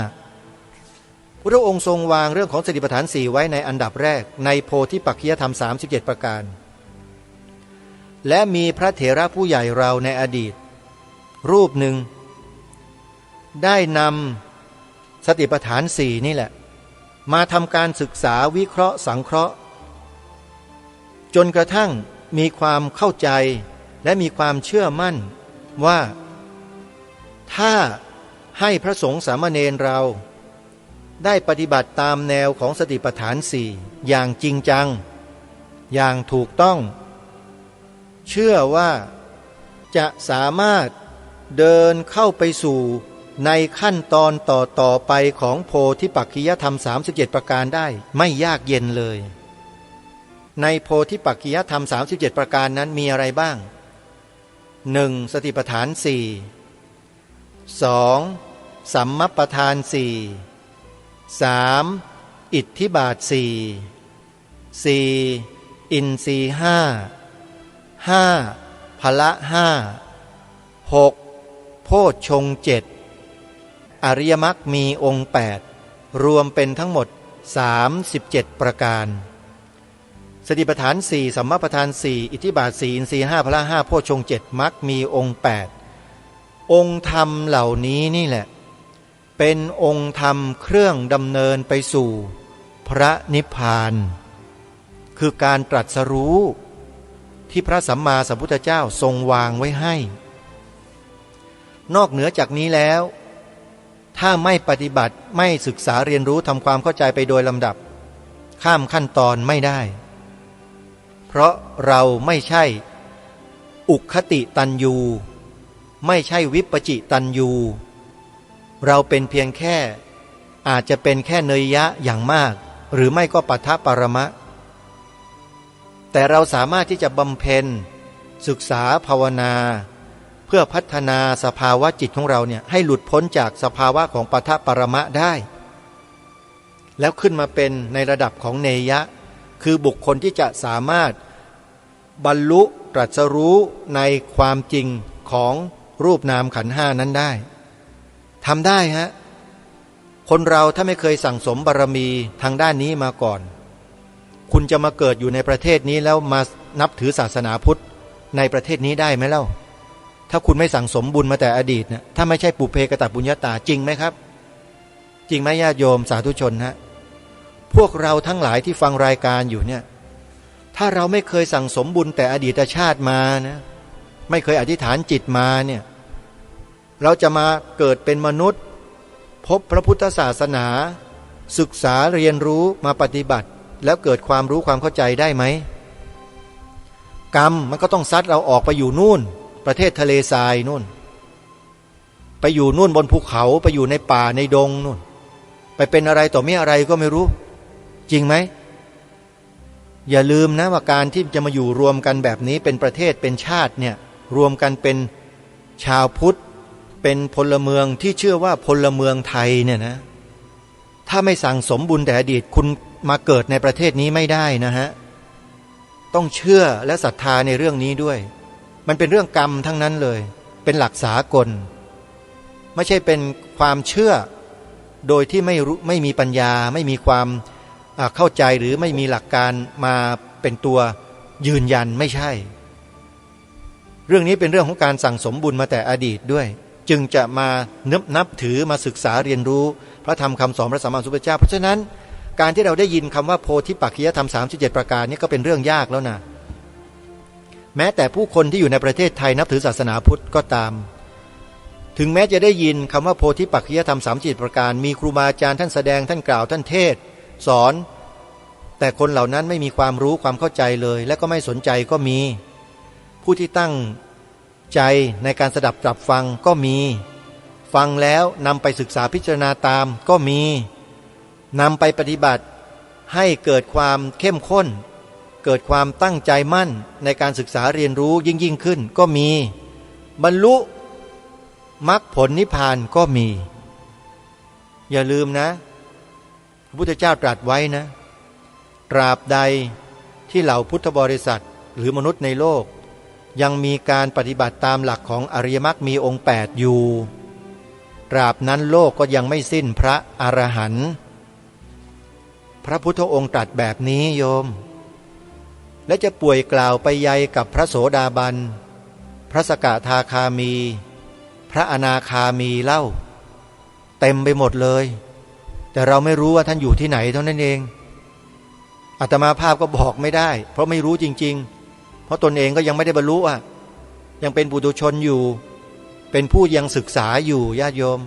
พระองค์ทรงวางเรื่องของสติปัฏฐาน4ไว้ในอันดับแรกในโพธิปักขิยธรรม37ประการและมีพระเถระผู้ใหญ่เราในอดีตรูปหนึ่งได้นำสติปัฏฐาน4นี่แหละมาทำการศึกษาวิเคราะห์สังเคราะห์จนกระทั่งมีความเข้าใจและมีความเชื่อมั่นว่าถ้าให้พระสงฆ์สามเณรเรา ได้ปฏิบัติตามแนวของสติปัฏฐานสี่อย่างจริงจังอย่างถูกต้องเชื่อว่าจะสามารถเดินเข้าไปสู่ในขั้นตอนต่อไปของโพธิปักขิยธรรม37ประการได้ไม่ยากเย็นเลยในโพธิปักขิยธรรม37ประการนั้นมีอะไรบ้าง 1. สติปัฏฐานสี่2. สัมมัปปทานสี่ 3. อิทธิบาทสี่ 4. อินทรีย์ห้า 5. พละห้า 6. โพชฌงค์เจ็ดอริยมรรคมีองค์8รวมเป็นทั้งหมด37ประการสติปัฏฐานสี่สัมมาปัฏฐานสี่อิทธิบาทสี่อินทรีย์ห้าพละห้าโพชฌงค์เจ็ดมรรคมีองค์8องค์ธรรมเหล่านี้นี่แหละเป็นองค์ธรรมเครื่องดำเนินไปสู่พระนิพพานคือการตรัสรู้ที่พระสัมมาสัมพุทธเจ้าทรงวางไว้ให้นอกเหนือจากนี้แล้วถ้าไม่ปฏิบัติไม่ศึกษาเรียนรู้ทำความเข้าใจไปโดยลำดับข้ามขั้นตอนไม่ได้เพราะเราไม่ใช่อุคติตันยูไม่ใช่วิปจิตันยูเราเป็นเพียงแค่อาจจะเป็นแค่เนยยะอย่างมากหรือไม่ก็ปัทภปรมะแต่เราสามารถที่จะบำเพ็ญศึกษาภาวนาเพื่อพัฒนาสภาวะจิตของเราเนี่ยให้หลุดพ้นจากสภาวะของปัทภปรมะได้แล้วขึ้นมาเป็นในระดับของเนยยะคือบุคคลที่จะสามารถบรรลุตรัสรู้ในความจริงของรูปนามขันธ์ห้านั้นได้ทำได้ฮะคนเราถ้าไม่เคยสั่งสมบารมีทางด้านนี้มาก่อนคุณจะมาเกิดอยู่ในประเทศนี้แล้วมานับถือศาสนาพุทธในประเทศนี้ได้ไหมเล่าถ้าคุณไม่สั่งสมบุญมาแต่อดีตนะถ้าไม่ใช่ปุเพกตปุญญาตาจริงไหมครับจริงไหมญาติโยมสาธุชนฮะพวกเราทั้งหลายที่ฟังรายการอยู่เนี่ยถ้าเราไม่เคยสั่งสมบุญแต่อดีตชาติมานะไม่เคยอธิษฐานจิตมาเนี่ยเราจะมาเกิดเป็นมนุษย์พบพระพุทธศาสนาศึกษาเรียนรู้มาปฏิบัติแล้วเกิดความรู้ความเข้าใจได้ไหมกรรมมันก็ต้องซัดเราออกไปอยู่นู่นประเทศทะเลทรายนู่นไปอยู่นู่นบนภูเขาไปอยู่ในป่าในดงนู่นไปเป็นอะไรต่อไม่อะไรก็ไม่รู้จริงไหมอย่าลืมนะว่าการที่จะมาอยู่รวมกันแบบนี้เป็นประเทศเป็นชาติเนี่ยรวมกันเป็นชาวพุทธเป็นพลเมืองที่เชื่อว่าพลเมืองไทยเนี่ยนะถ้าไม่สั่งสมบุญแต่อดีตคุณมาเกิดในประเทศนี้ไม่ได้นะฮะต้องเชื่อและศรัทธาในเรื่องนี้ด้วยมันเป็นเรื่องกรรมทั้งนั้นเลยเป็นหลักสากลไม่ใช่เป็นความเชื่อโดยที่ไม่มีปัญญาไม่มีความเข้าใจหรือไม่มีหลักการมาเป็นตัวยืนยันไม่ใช่เรื่องนี้เป็นเรื่องของการสั่งสมบุญมาแต่อดีตด้วยจึงจะมานับถือมาศึกษาเรียนรู้พระธรรมคำสอนพระสัมมาสัมพุทธเจ้าเพราะฉะนั้นการที่เราได้ยินคำว่าโพธิปักขิยธรรม37ประการนี้ก็เป็นเรื่องยากแล้วนะแม้แต่ผู้คนที่อยู่ในประเทศไทยนับถือศาสนาพุทธก็ตามถึงแม้จะได้ยินคำว่าโพธิปักขิยธรรม37ประการมีครูบาอาจารย์ท่านแสดงท่านกล่าวท่านเทศสอนแต่คนเหล่านั้นไม่มีความรู้ความเข้าใจเลยและก็ไม่สนใจก็มีผู้ที่ตั้งใจในการสดับตรับฟังก็มีฟังแล้วนำไปศึกษาพิจารณาตามก็มีนำไปปฏิบัติให้เกิดความเข้มข้นเกิดความตั้งใจมั่นในการศึกษาเรียนรู้ยิ่งขึ้นก็มีบรรลุมรรคผลนิพพานก็มีอย่าลืมนะพระพุทธเจ้าตรัสไว้นะตราบใดที่เหล่าพุทธบริษัทหรือมนุษย์ในโลกยังมีการปฏิบัติตามหลักของอริยมรรคมีองค์8อยู่ตราบนั้นโลกก็ยังไม่สิ้นพระอรหันต์พระพุทธองค์ตรัสแบบนี้โยมและจะป่วยกล่าวไปยัยกับพระโสดาบันพระสกทาคามีพระอนาคามีเล่าเต็มไปหมดเลยแต่เราไม่รู้ว่าท่านอยู่ที่ไหนเท่านั้นเองอาตมาภาพก็บอกไม่ได้เพราะไม่รู้จริงๆเพราะตนเองก็ยังไม่ได้บรรลุยังเป็นปุถุชนอยู่เป็นผู้ยังศึกษาอยู่ญาติโยม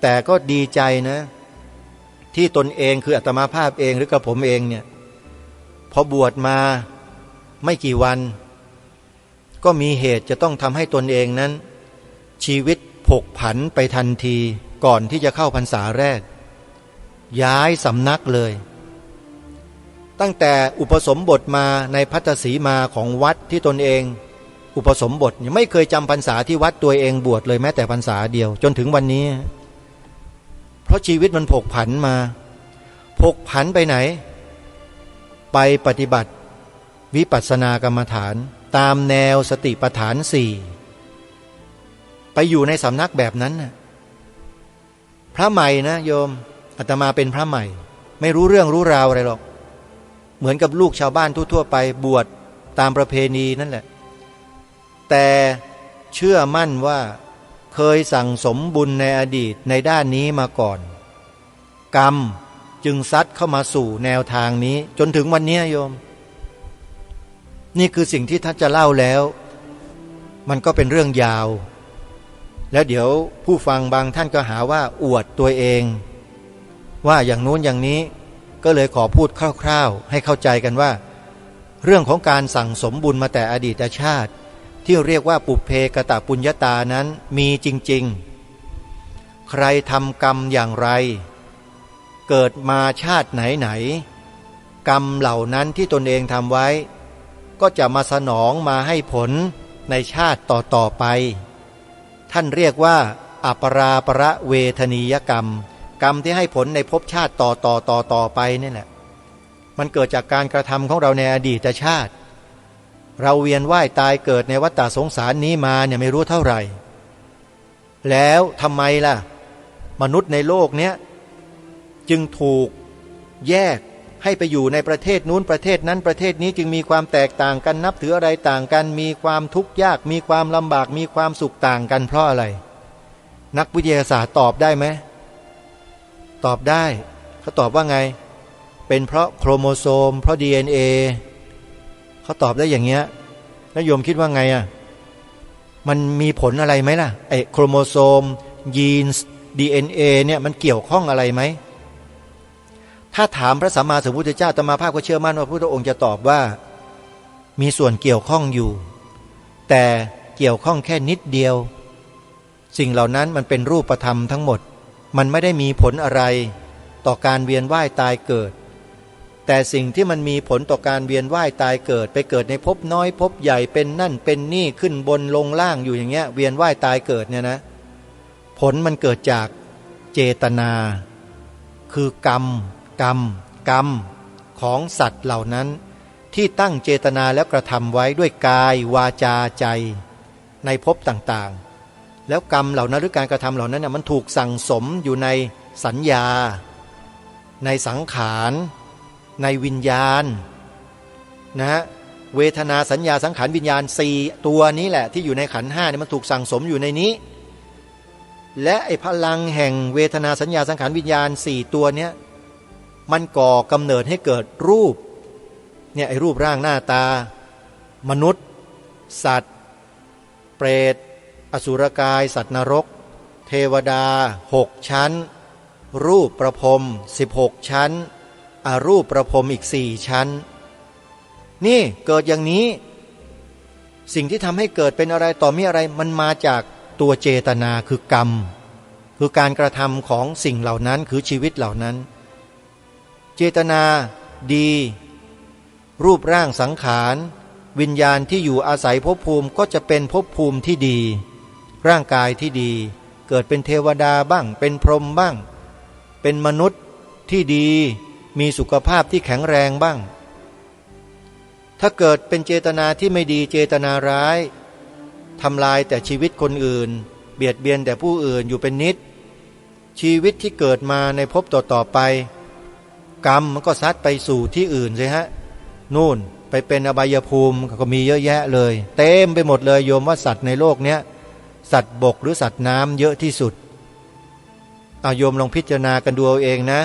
แต่ก็ดีใจนะ ที่ตนเองคืออาตมาภาพเองหรือกระผมเองเนี่ยพอบวชมาไม่กี่วันก็มีเหตุจะต้องทำให้ตนเองนั้นชีวิตผกผันไปทันทีก่อนที่จะเข้าพรรษาแรกย้ายสำนักเลยตั้งแต่อุปสมบทมาในภัตตสีมาของวัดที่ตนเองอุปสมบทไม่เคยจำพรรษาที่วัดตัวเองบวชเลยแม้แต่พรรษาเดียวจนถึงวันนี้เพราะชีวิตมันผกผันมาผกผันไปไหนไปปฏิบัติวิปัสสนากรรมฐานตามแนวสติปัฏฐานสี่ไปอยู่ในสำนักแบบนั้นนะพระใหม่นะโยมอาตมาเป็นพระใหม่ไม่รู้เรื่องรู้ราวอะไรหรอกเหมือนกับลูกชาวบ้านทั่วๆไปบวชตามประเพณีนั่นแหละแต่เชื่อมั่นว่าเคยสั่งสมบุญในอดีตในด้านนี้มาก่อนกรรมจึงซัดเข้ามาสู่แนวทางนี้จนถึงวันนี้โยมนี่คือสิ่งที่ท่านจะเล่าแล้วมันก็เป็นเรื่องยาวแล้วเดี๋ยวผู้ฟังบางท่านก็หาว่าอวดตัวเองว่าอย่างนู้นอย่างนี้ก็เลยขอพูดคร่าวๆให้เข้าใจกันว่าเรื่องของการสั่งสมบุญมาแต่อดีตชาติที่เรียกว่าปุพเพกตปุญญาตานั้นมีจริงๆใครทำกรรมอย่างไรเกิดมาชาติไหนๆกรรมเหล่านั้นที่ตนเองทำไว้ก็จะมาสนองมาให้ผลในชาติต่อๆไปท่านเรียกว่าอปราประเวทนียกรรมกรรมที่ให้ผลในภพชาติต่อไปนี่แหละมันเกิดจากการกระทำของเราในอดีตชาติเราเวียนว่ายตายเกิดในวัฏฏะสงสารนี้มาเนี่ยไม่รู้เท่าไหร่แล้วทำไมล่ะมนุษย์ในโลกเนี้ยจึงถูกแยกให้ไปอยู่ในประเทศนู้นประเทศนั้นประเทศนี้จึงมีความแตกต่างกันนับถืออะไรต่างกันมีความทุกข์ยากมีความลำบากมีความสุขต่างกันเพราะอะไรนักวิทยาศาสตร์ตอบได้ไหมตอบได้เขาตอบว่าไงเป็นเพราะโครโมโซมเพราะ DNA เขาตอบได้อย่างเงี้ยแล้วโยมคิดว่าไงอ่ะมันมีผลอะไรไหมล่ะไอ้โครโมโซมยีนส์ DNA เนี่ยมันเกี่ยวข้องอะไรไหมถ้าถามพระสัมมาสัมพุทธเจ้าอาตมาภาพก็เชื่อมั่นว่าพระพุทธองค์จะตอบว่ามีส่วนเกี่ยวข้องอยู่แต่เกี่ยวข้องแค่นิดเดียวสิ่งเหล่านั้นมันเป็นรูปธรรมทั้งหมดมันไม่ได้มีผลอะไรต่อการเวียนว่ายตายเกิดแต่สิ่งที่มันมีผลต่อการเวียนว่ายตายเกิดไปเกิดในภพน้อยภพใหญ่เป็นนั่นเป็นนี่ขึ้นบนลงล่างอยู่อย่างเงี้ยเวียนว่ายตายเกิดเนี่ยนะผลมันเกิดจากเจตนาคือกรรมของสัตว์เหล่านั้นที่ตั้งเจตนาแล้วกระทำไว้ด้วยกายวาจาใจในภพต่างๆแล้วกรรมเหล่านั้นหรือการกระทำเหล่านั้นมันถูกสั่งสมอยู่ในสัญญาในสังขารในวิญญาณนะฮะเวทนาสัญญาสังขารวิญญาณ4ตัวนี้แหละที่อยู่ในขันธ์5เนี่ยมันถูกสั่งสมอยู่ในนี้และไอ้พลังแห่งเวทนาสัญญาสังขารวิญญาณ4ตัวเนี้ยมันก่อกำเนิดให้เกิดรูปเนี่ยไอ้รูปร่างหน้าตามนุษย์สัตว์เปรตอสุรกายสัตว์นรกเทวดา6ชั้นรูปประพรหม16ชั้นอรูปประพรหมอีก4ชั้นนี่เกิดอย่างนี้สิ่งที่ทำให้เกิดเป็นอะไรต่อมีอะไรมันมาจากตัวเจตนาคือกรรมคือการกระทำของสิ่งเหล่านั้นคือชีวิตเหล่านั้นเจตนาดีรูปร่างสังขารวิญญาณที่อยู่อาศัยภพภูมิก็จะเป็นภพภูมิที่ดีร่างกายที่ดีเกิดเป็นเทวดาบ้างเป็นพรหมบ้างเป็นมนุษย์ที่ดีมีสุขภาพที่แข็งแรงบ้างถ้าเกิดเป็นเจตนาที่ไม่ดีเจตนาร้ายทำลายแต่ชีวิตคนอื่นเบียดเบียนแต่ผู้อื่นอยู่เป็นนิดชีวิตที่เกิดมาในภพต่อๆไปกรรมมันก็ซัดไปสู่ที่อื่นใช่ฮะนู่นไปเป็นอบายภูมิก็มีเยอะแยะเลยเต็มไปหมดเลยโยมว่าสัตว์ในโลกเนี้ยสัตว์บกหรือสัตว์น้ำเยอะที่สุดโยมลองพิจารณากันดูเอาเองนะ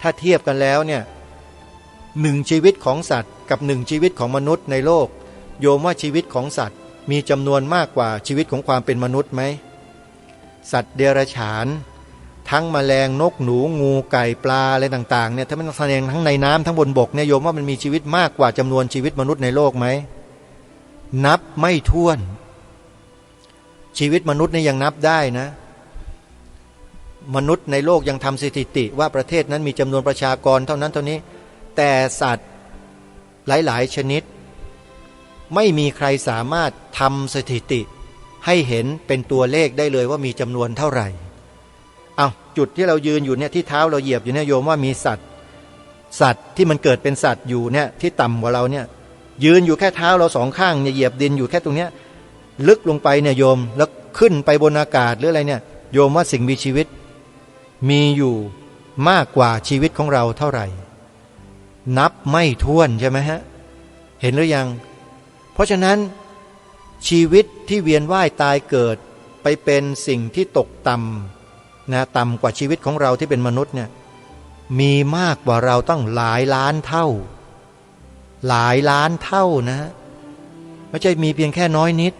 ถ้าเทียบกันแล้วเนี่ย1ชีวิตของสัตว์กับ1ชีวิตของมนุษย์ในโลกโยมว่าชีวิตของสัตว์มีจำนวนมากกว่าชีวิตของความเป็นมนุษย์ไหมสัตว์เดรัจฉาน ทั้งแมลงนกหนูงูไก่ปลาอะไรต่างๆเนี่ยถ้ามันแสดงทั้งในน้ำทั้งบนบกเนี่ยโยมว่ามันมีชีวิตมากกว่าจำนวนชีวิตมนุษย์ในโลกไหมนับไม่ถ้วนชีวิตมนุษย์นี่ยังนับได้นะมนุษย์ในโลกยังทำสถิติว่าประเทศนั้นมีจำนวนประชากรเท่านั้นเท่านี้แต่สัตว์หลายๆชนิดไม่มีใครสามารถทำสถิติให้เห็นเป็นตัวเลขได้เลยว่ามีจำนวนเท่าไหร่เอาจุดที่เรายืนอยู่เนี่ยที่เท้าเราเหยียบอยู่เนี่ยโยมว่ามีสัตว์ที่มันเกิดเป็นสัตว์อยู่เนี่ยที่ต่ำกว่าเราเนี่ยยืนอยู่แค่เท้าเราสองข้างเนี่ยเหยียบดินอยู่แค่ตรงเนี้ยลึกลงไปเนี่ยโยมแล้วขึ้นไปบนอากาศหรืออะไรเนี่ยโยมว่าสิ่งมีชีวิตมีอยู่มากกว่าชีวิตของเราเท่าไหร่นับไม่ถ้วนใช่ไหมฮะเห็นหรือยังเพราะฉะนั้นชีวิตที่เวียนว่ายตายเกิดไปเป็นสิ่งที่ตกต่ำนะต่ำกว่าชีวิตของเราที่เป็นมนุษย์เนี่ยมีมากกว่าเราตั้งหลายล้านเท่าหลายล้านเท่านะไม่ใช่มีเพียงแค่น้อยนิด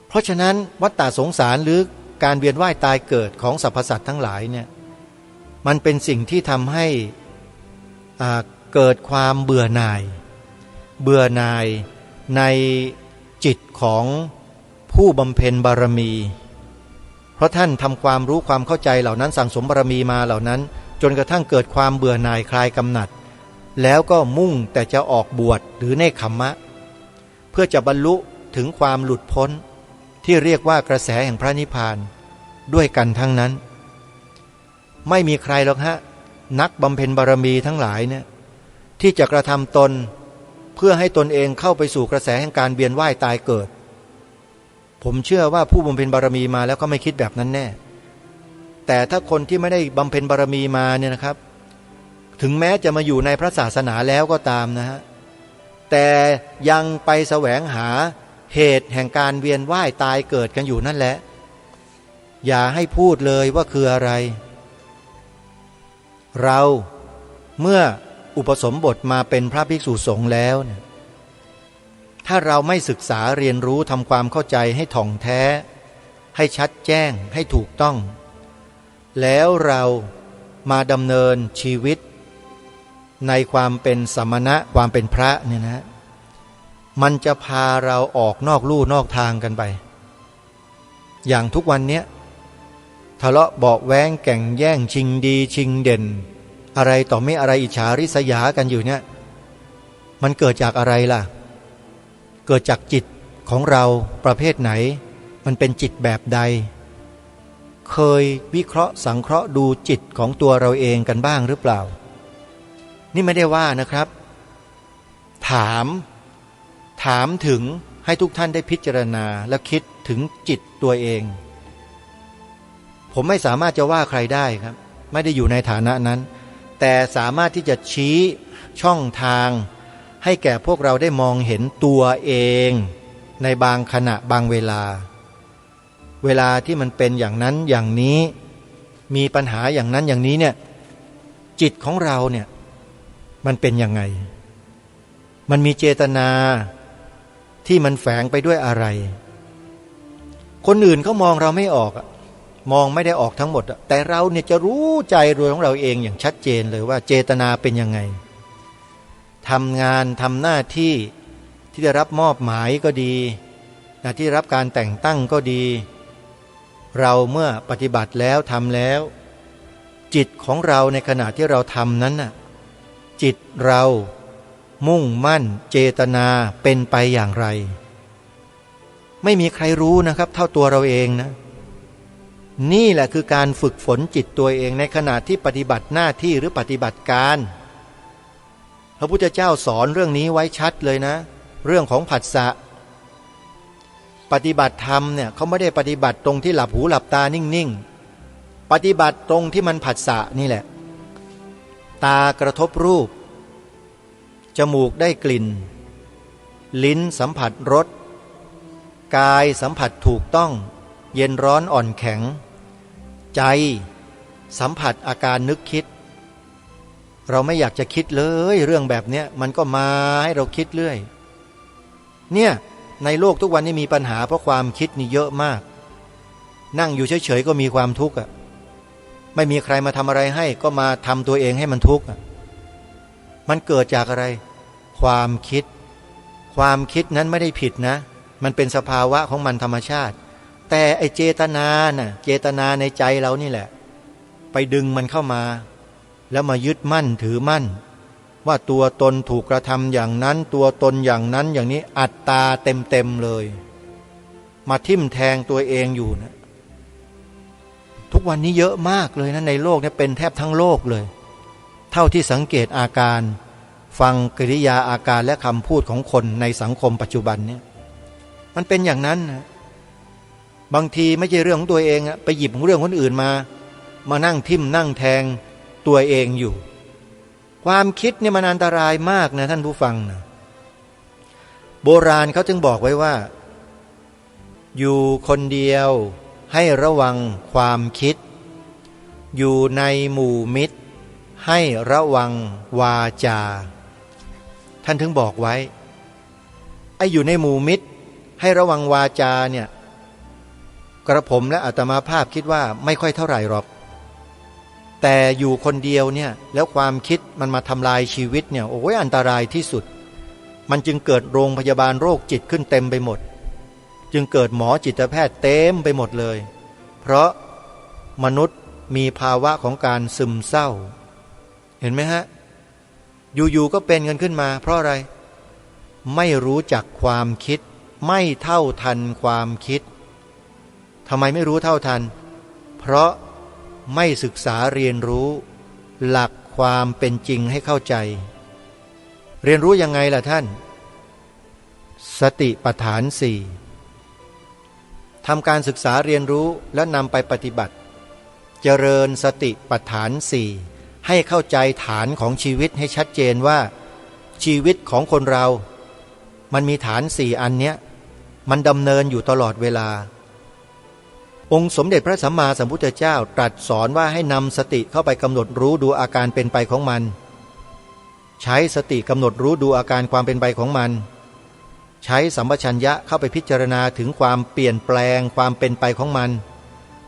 เพราะฉะนั้นวัฏฏะสงสารหรือการเวียนว่ายตายเกิดของสรรพสัตว์ทั้งหลายเนี่ยมันเป็นสิ่งที่ทำให้เกิดความเบื่อหน่ายในจิตของผู้บำเพ็ญบารมีเพราะท่านทำความรู้ความเข้าใจเหล่านั้นสั่งสมบารมีมาเหล่านั้นจนกระทั่งเกิดความเบื่อหน่ายคลายกำหนัดแล้วก็มุ่งแต่จะออกบวชหรือเนกขัมมะเพื่อจะบรรลุถึงความหลุดพ้นที่เรียกว่ากระแสแห่งพระนิพพานด้วยกันทั้งนั้นไม่มีใครหรอกฮะนักบำเพ็ญบารมีทั้งหลายเนี่ยที่จะกระทำตนเพื่อให้ตนเองเข้าไปสู่กระแสแห่งการเวียนว่ายตายเกิดผมเชื่อว่าผู้บำเพ็ญบารมีมาแล้วก็ไม่คิดแบบนั้นแน่แต่ถ้าคนที่ไม่ได้บำเพ็ญบารมีมาเนี่ยนะครับถึงแม้จะมาอยู่ในพระศาสนาแล้วก็ตามนะฮะแต่ยังไปแสวงหาเหตุแห่งการเวียนว่ายตายเกิดกันอยู่นั่นแหละอย่าให้พูดเลยว่าคืออะไรเราเมื่ออุปสมบทมาเป็นพระภิกษุสงฆ์แล้วเนี่ยถ้าเราไม่ศึกษาเรียนรู้ทำความเข้าใจให้ถ่องแท้ให้ชัดแจ้งให้ถูกต้องแล้วเรามาดำเนินชีวิตในความเป็นสมณะความเป็นพระเนี่ยนะมันจะพาเราออกนอกลู่นอกทางกันไปอย่างทุกวันเนี้ยทะเลาะเบาะแว้งแก่งแย่งชิงดีชิงเด่นอะไรต่อไม่อะไรอิจฉาริษยากันอยู่เนี่ยมันเกิดจากอะไรล่ะเกิดจากจิตของเราประเภทไหนมันเป็นจิตแบบใดเคยวิเคราะห์สังเคราะห์ดูจิตของตัวเราเองกันบ้างหรือเปล่านี่ไม่ได้ว่านะครับถามถึงให้ทุกท่านได้พิจารณาและคิดถึงจิตตัวเองผมไม่สามารถจะว่าใครได้ครับไม่ได้อยู่ในฐานะนั้นแต่สามารถที่จะชี้ช่องทางให้แก่พวกเราได้มองเห็นตัวเองในบางขณะบางเวลาที่มันเป็นอย่างนั้นอย่างนี้มีปัญหาอย่างนั้นอย่างนี้เนี่ยจิตของเราเนี่ยมันเป็นยังไงมันมีเจตนาที่มันแฝงไปด้วยอะไรคนอื่นเขามองเราไม่ออกมองไม่ได้ออกทั้งหมดแต่เราเนี่ยจะรู้ใจรวยของเราเองอย่างชัดเจนเลยว่าเจตนาเป็นยังไงทำงานทำหน้าที่ที่ได้รับมอบหมายก็ดีที่รับการแต่งตั้งก็ดีเราเมื่อปฏิบัติแล้วทำแล้วจิตของเราในขณะที่เราทำนั้นน่ะจิตเรามุ่งมั่นเจตนาเป็นไปอย่างไรไม่มีใครรู้นะครับเท่าตัวเราเองนะนี่แหละคือการฝึกฝนจิตตัวเองในขณะที่ปฏิบัติหน้าที่หรือปฏิบัติการพระพุทธเจ้าสอนเรื่องนี้ไว้ชัดเลยนะเรื่องของผัสสะปฏิบัติธรรมเนี่ยเขาไม่ได้ปฏิบัติตรงที่หลับหูหลับตานิ่งๆปฏิบัติตรงที่มันผัสสะนี่แหละตากระทบรูปจมูกได้กลิ่นลิ้นสัมผัสรสกายสัมผัสถูกต้องเย็นร้อนอ่อนแข็งใจสัมผัสอาการนึกคิดเราไม่อยากจะคิดเลยเรื่องแบบนี้มันก็มาให้เราคิดเรื่อยเนี่ยในโลกทุกวันนี้มีปัญหาเพราะความคิดนี่เยอะมากนั่งอยู่เฉยๆก็มีความทุกข์ ไม่มีใครมาทำอะไรให้ก็มาทำตัวเองให้มันทุกข์มันเกิดจากอะไรความคิดนั้นไม่ได้ผิดนะมันเป็นสภาวะของมันธรรมชาติแต่ไอเจตนาน่ะเจตนาในใจเรานี่แหละไปดึงมันเข้ามาแล้วมายึดมั่นถือมั่นว่าตัวตนถูกกระทำอย่างนั้นตัวตนอย่างนั้นอย่างนี้อัตตาเต็มเลยมาทิ่มแทงตัวเองอยู่นะทุกวันนี้เยอะมากเลยนะในโลกนี้เป็นแทบทั้งโลกเลยเท่าที่สังเกตอาการฟังกิริยาอาการและคำพูดของคนในสังคมปัจจุบันเนี่ยมันเป็นอย่างนั้นนะบางทีไม่ใช่เรื่องของตัวเองไปหยิบเรื่องคนอื่นมานั่งทิ่มนั่งแทงตัวเองอยู่ความคิดเนี่ยมันอันตรายมากนะท่านผู้ฟังนะโบราณเขาจึงบอกไว้ว่าอยู่คนเดียวให้ระวังความคิดอยู่ในหมู่มิตรให้ระวังวาจาท่านถึงบอกไว้ไอ้อยู่ในหมู่มิตรให้ระวังวาจาเนี่ยกระผมและอาตมาภาพคิดว่าไม่ค่อยเท่าไหร่หรอกแต่อยู่คนเดียวเนี่ยแล้วความคิดมันมาทำลายชีวิตเนี่ยโอ้ยอันตรายที่สุดมันจึงเกิดโรงพยาบาลโรคจิตขึ้นเต็มไปหมดจึงเกิดหมอจิตแพทย์เต็มไปหมดเลยเพราะมนุษย์มีภาวะของการซึมเศร้าเห็นไหมฮะอยู่ๆก็เป็นกันขึ้นมาเพราะอะไรไม่รู้จักความคิดไม่เท่าทันความคิดทำไมไม่รู้เท่าทันเพราะไม่ศึกษาเรียนรู้หลักความเป็นจริงให้เข้าใจเรียนรู้ยังไงล่ะท่านสติปัฏฐานสี่ทำการศึกษาเรียนรู้และนำไปปฏิบัติเจริญสติปัฏฐานสี่ให้เข้าใจฐานของชีวิตให้ชัดเจนว่าชีวิตของคนเรามันมีฐานสี่อันเนี้ยมันดำเนินอยู่ตลอดเวลาองค์สมเด็จพระสัมมาสัมพุทธเจ้าตรัสสอนว่าให้นำสติเข้าไปกำหนดรู้ดูอาการเป็นไปของมันใช้สติกำหนดรู้ดูอาการความเป็นไปของมันใช้สัมปชัญญะเข้าไปพิจารณาถึงความเปลี่ยนแปลงความเป็นไปของมัน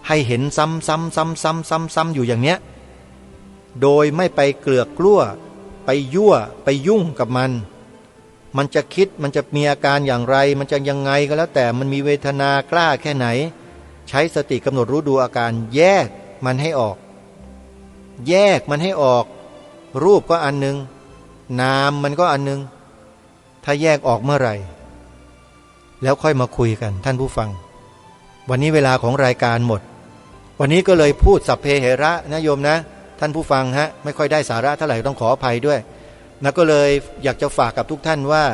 ให้เห็นซ้ำๆอยู่อย่างเนี้ยโดยไม่ไปเกลือกกลั้วไปยั่วไปยุ่งกับมันจะคิดมันจะมีอาการอย่างไรมันจะยังไงก็แล้วแต่มันมีเวทนากล้าแค่ไหนใช้สติกำหนดรู้ดูอาการแยกมันให้ออกรูปก็อันนึงนามมันก็อันนึงถ้าแยกออกเมื่อไหร่แล้วค่อยมาคุยกันท่านผู้ฟังวันนี้เวลาของรายการหมดวันนี้ก็เลยพูดสัพเพเหระนะโยมนะท่านผู้ฟังฮะไม่ค่อยได้สาระเท่าไหร่ต้องขออภัยด้วยนะก็เลยอยากจะฝากกับทุกท่านว่า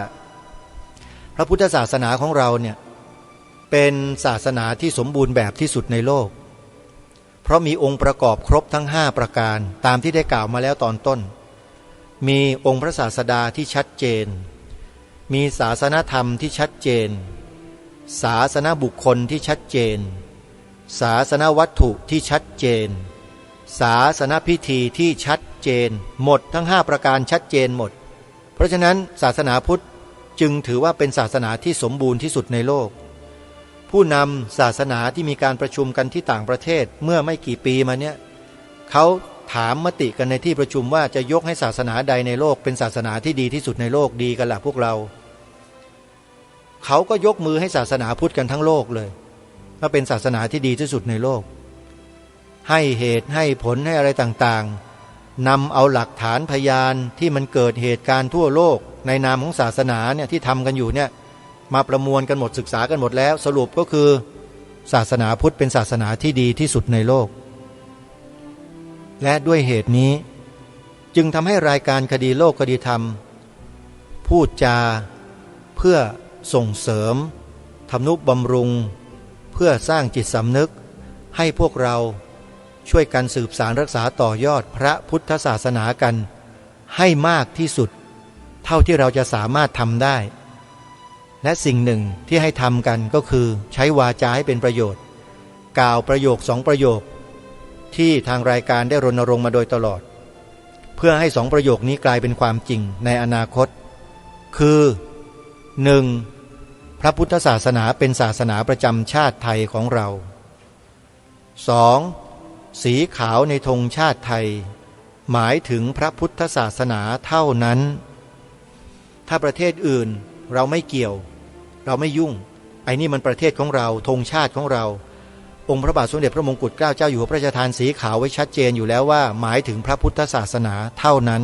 พระพุทธศาสนาของเราเนี่ยเป็นศาสนาที่สมบูรณ์แบบที่สุดในโลกเพราะมีองค์ประกอบครบทั้ง5ประการตามที่ได้กล่าวมาแล้วตอนต้นมีองค์พระศาสดาที่ชัดเจนมีศาสนธรรมที่ชัดเจนศาสนบุคคลที่ชัดเจนศาสนวัตถุที่ชัดเจนศาสนพิธีที่ชัดเจนหมดทั้ง5ประการชัดเจนหมดเพราะฉะนั้นศาสนาพุทธจึงถือว่าเป็นศาสนาที่สมบูรณ์ที่สุดในโลกผู้นำศาสนาที่มีการประชุมกันที่ต่างประเทศเมื่อไม่กี่ปีมาเนี้ยเขาถามมติกันในที่ประชุมว่าจะยกให้ศาสนาใดในโลกเป็นศาสนาที่ดีที่สุดในโลกดีกันล่ะพวกเราเขาก็ยกมือให้ศาสนาพุทธกันทั้งโลกเลยว่าเป็นศาสนาที่ดีที่สุดในโลกให้เหตุให้ผลให้อะไรต่างๆนำเอาหลักฐานพยานที่มันเกิดเหตุการณ์ทั่วโลกในนามของศาสนาเนี่ยที่ทำกันอยู่เนี่ยมาประมวลกันหมดศึกษากันหมดแล้วสรุปก็คือศาสนาพุทธเป็นศาสนาที่ดีที่สุดในโลกและด้วยเหตุนี้จึงทำให้รายการคดีโลกคดีธรรมพูดจาเพื่อส่งเสริมทำนุบำรุงเพื่อสร้างจิตสำนึกให้พวกเราช่วยกันสืบสานรักษาต่อยอดพระพุทธศาสนากันให้มากที่สุดเท่าที่เราจะสามารถทำได้และสิ่งหนึ่งที่ให้ทำกันก็คือใช้วาจาให้เป็นประโยชน์กล่าวประโยค2ประโยคที่ทางรายการได้รณรงค์มาโดยตลอดเพื่อให้2ประโยคนี้กลายเป็นความจริงในอนาคตคือ 1. พระพุทธศาสนาเป็นศาสนาประจำชาติไทยของเรา 2. สีขาวในธงชาติไทยหมายถึงพระพุทธศาสนาเท่านั้นถ้าประเทศอื่นเราไม่เกี่ยวเราไม่ยุ่งไอ้นี่มันประเทศของเราธงชาติของเราองค์พระบาทสมเด็จพระมงกุฎเกล้าเจ้าอยู่หัวพระราชทานสีขาวไว้ชัดเจนอยู่แล้วว่าหมายถึงพระพุทธศาสนาเท่านั้น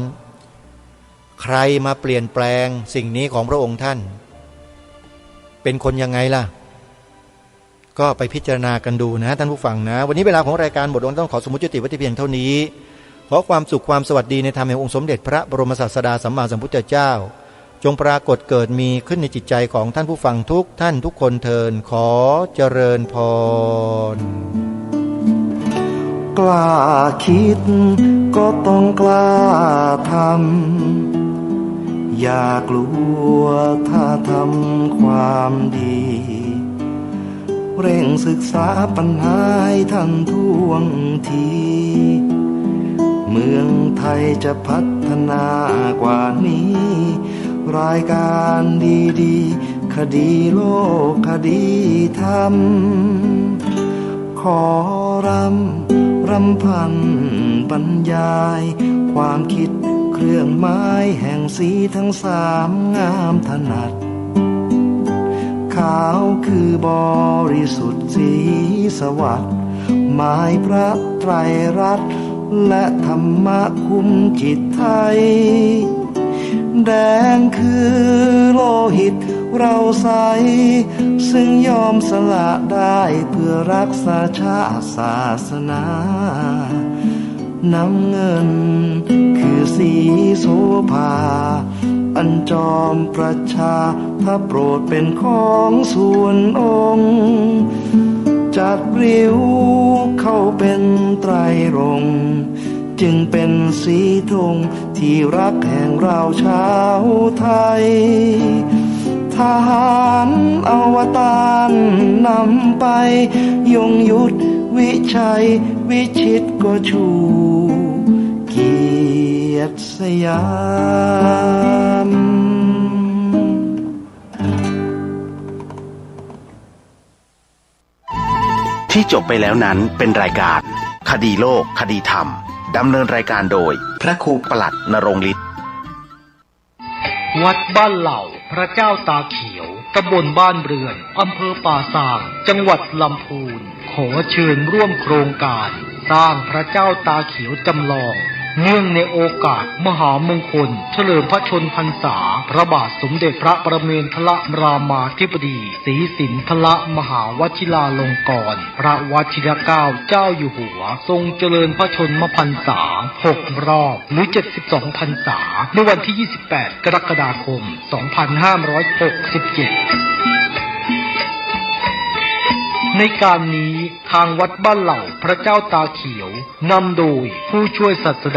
ใครมาเปลี่ยนแปลงสิ่งนี้ของพระองค์ท่านเป็นคนยังไงล่ะก็ไปพิจารณากันดูนะท่านผู้ฟังนะวันนี้เวลาของรายการหมดลงต้องขอสมมุติยุติไว้ที่เพียงเท่านี้ขอความสุขความสวัสดีในธรรมแห่งองค์สมเด็จพระบรมศาสดาสัมมาสัมพุทธเจ้าจงปรากฏเกิดมีขึ้นในจิตใจของท่านผู้ฟังทุกท่านทุกคนเทินขอเจริญพรกล้าคิดก็ต้องกล้าทำอย่ากลัวถ้าทำความดีเร่งศึกษาปัญหาให้ทันท่วงทีเมืองไทยจะพัฒนากว่านี้รายการดีๆคดีโลกคดีธรรมขอรำพันบรรยายความคิดเครื่องหมายแห่งสีทั้งสามงามถนัดขาวคือบริสุทธิ์สีสวัสดิ์หมายพระไตรรัตน์และธรรมะคุ้มจิตไทยแดงคือโลหิตเราใสซึ่งยอมสละได้เพื่อรักษาชาติศาสนาน้ำเงินคือสีโสภาอันจอมประชาถ้าโปรดเป็นของส่วนองค์จัดริ้วเข้าเป็นไตรรงค์จึงเป็นสีธงที่รักแห่งเราชาวไทยทหารอวตารนำไปยงยุทธวิชัยวิชิตก็ชูเกียรติสยามที่จบไปแล้วนั้นเป็นรายการคดีโลกคดีธรรมดำเนินรายการโดยพระครูปลัดณรงค์ฤทธิ์วัดบ้านเหล่าพระเจ้าตาเขียวตำบลบ้านเรือนอำเภอป่าซางจังหวัดลำพูนขอเชิญร่วมโครงการสร้างพระเจ้าตาเขียวจำลองเนื่องในโอกาสมหามงคลเฉลิมพระชนพรรษาพระบาทสมเด็จพระประเมนทรรามาธิบดีศรีสินธรมหาวชิราลงกรณ์พระวชิรเกล้าเจ้าอยู่หัวทรงเจริญพระชนมพรรษา6 รอบหรือ72 พรรษาในวันที่ 28 กรกฎาคม 2567ในการนี้ทางวัดบ้านเหล่าพระเจ้าตาเขียวนำโดยผู้ช่วยศาสตรา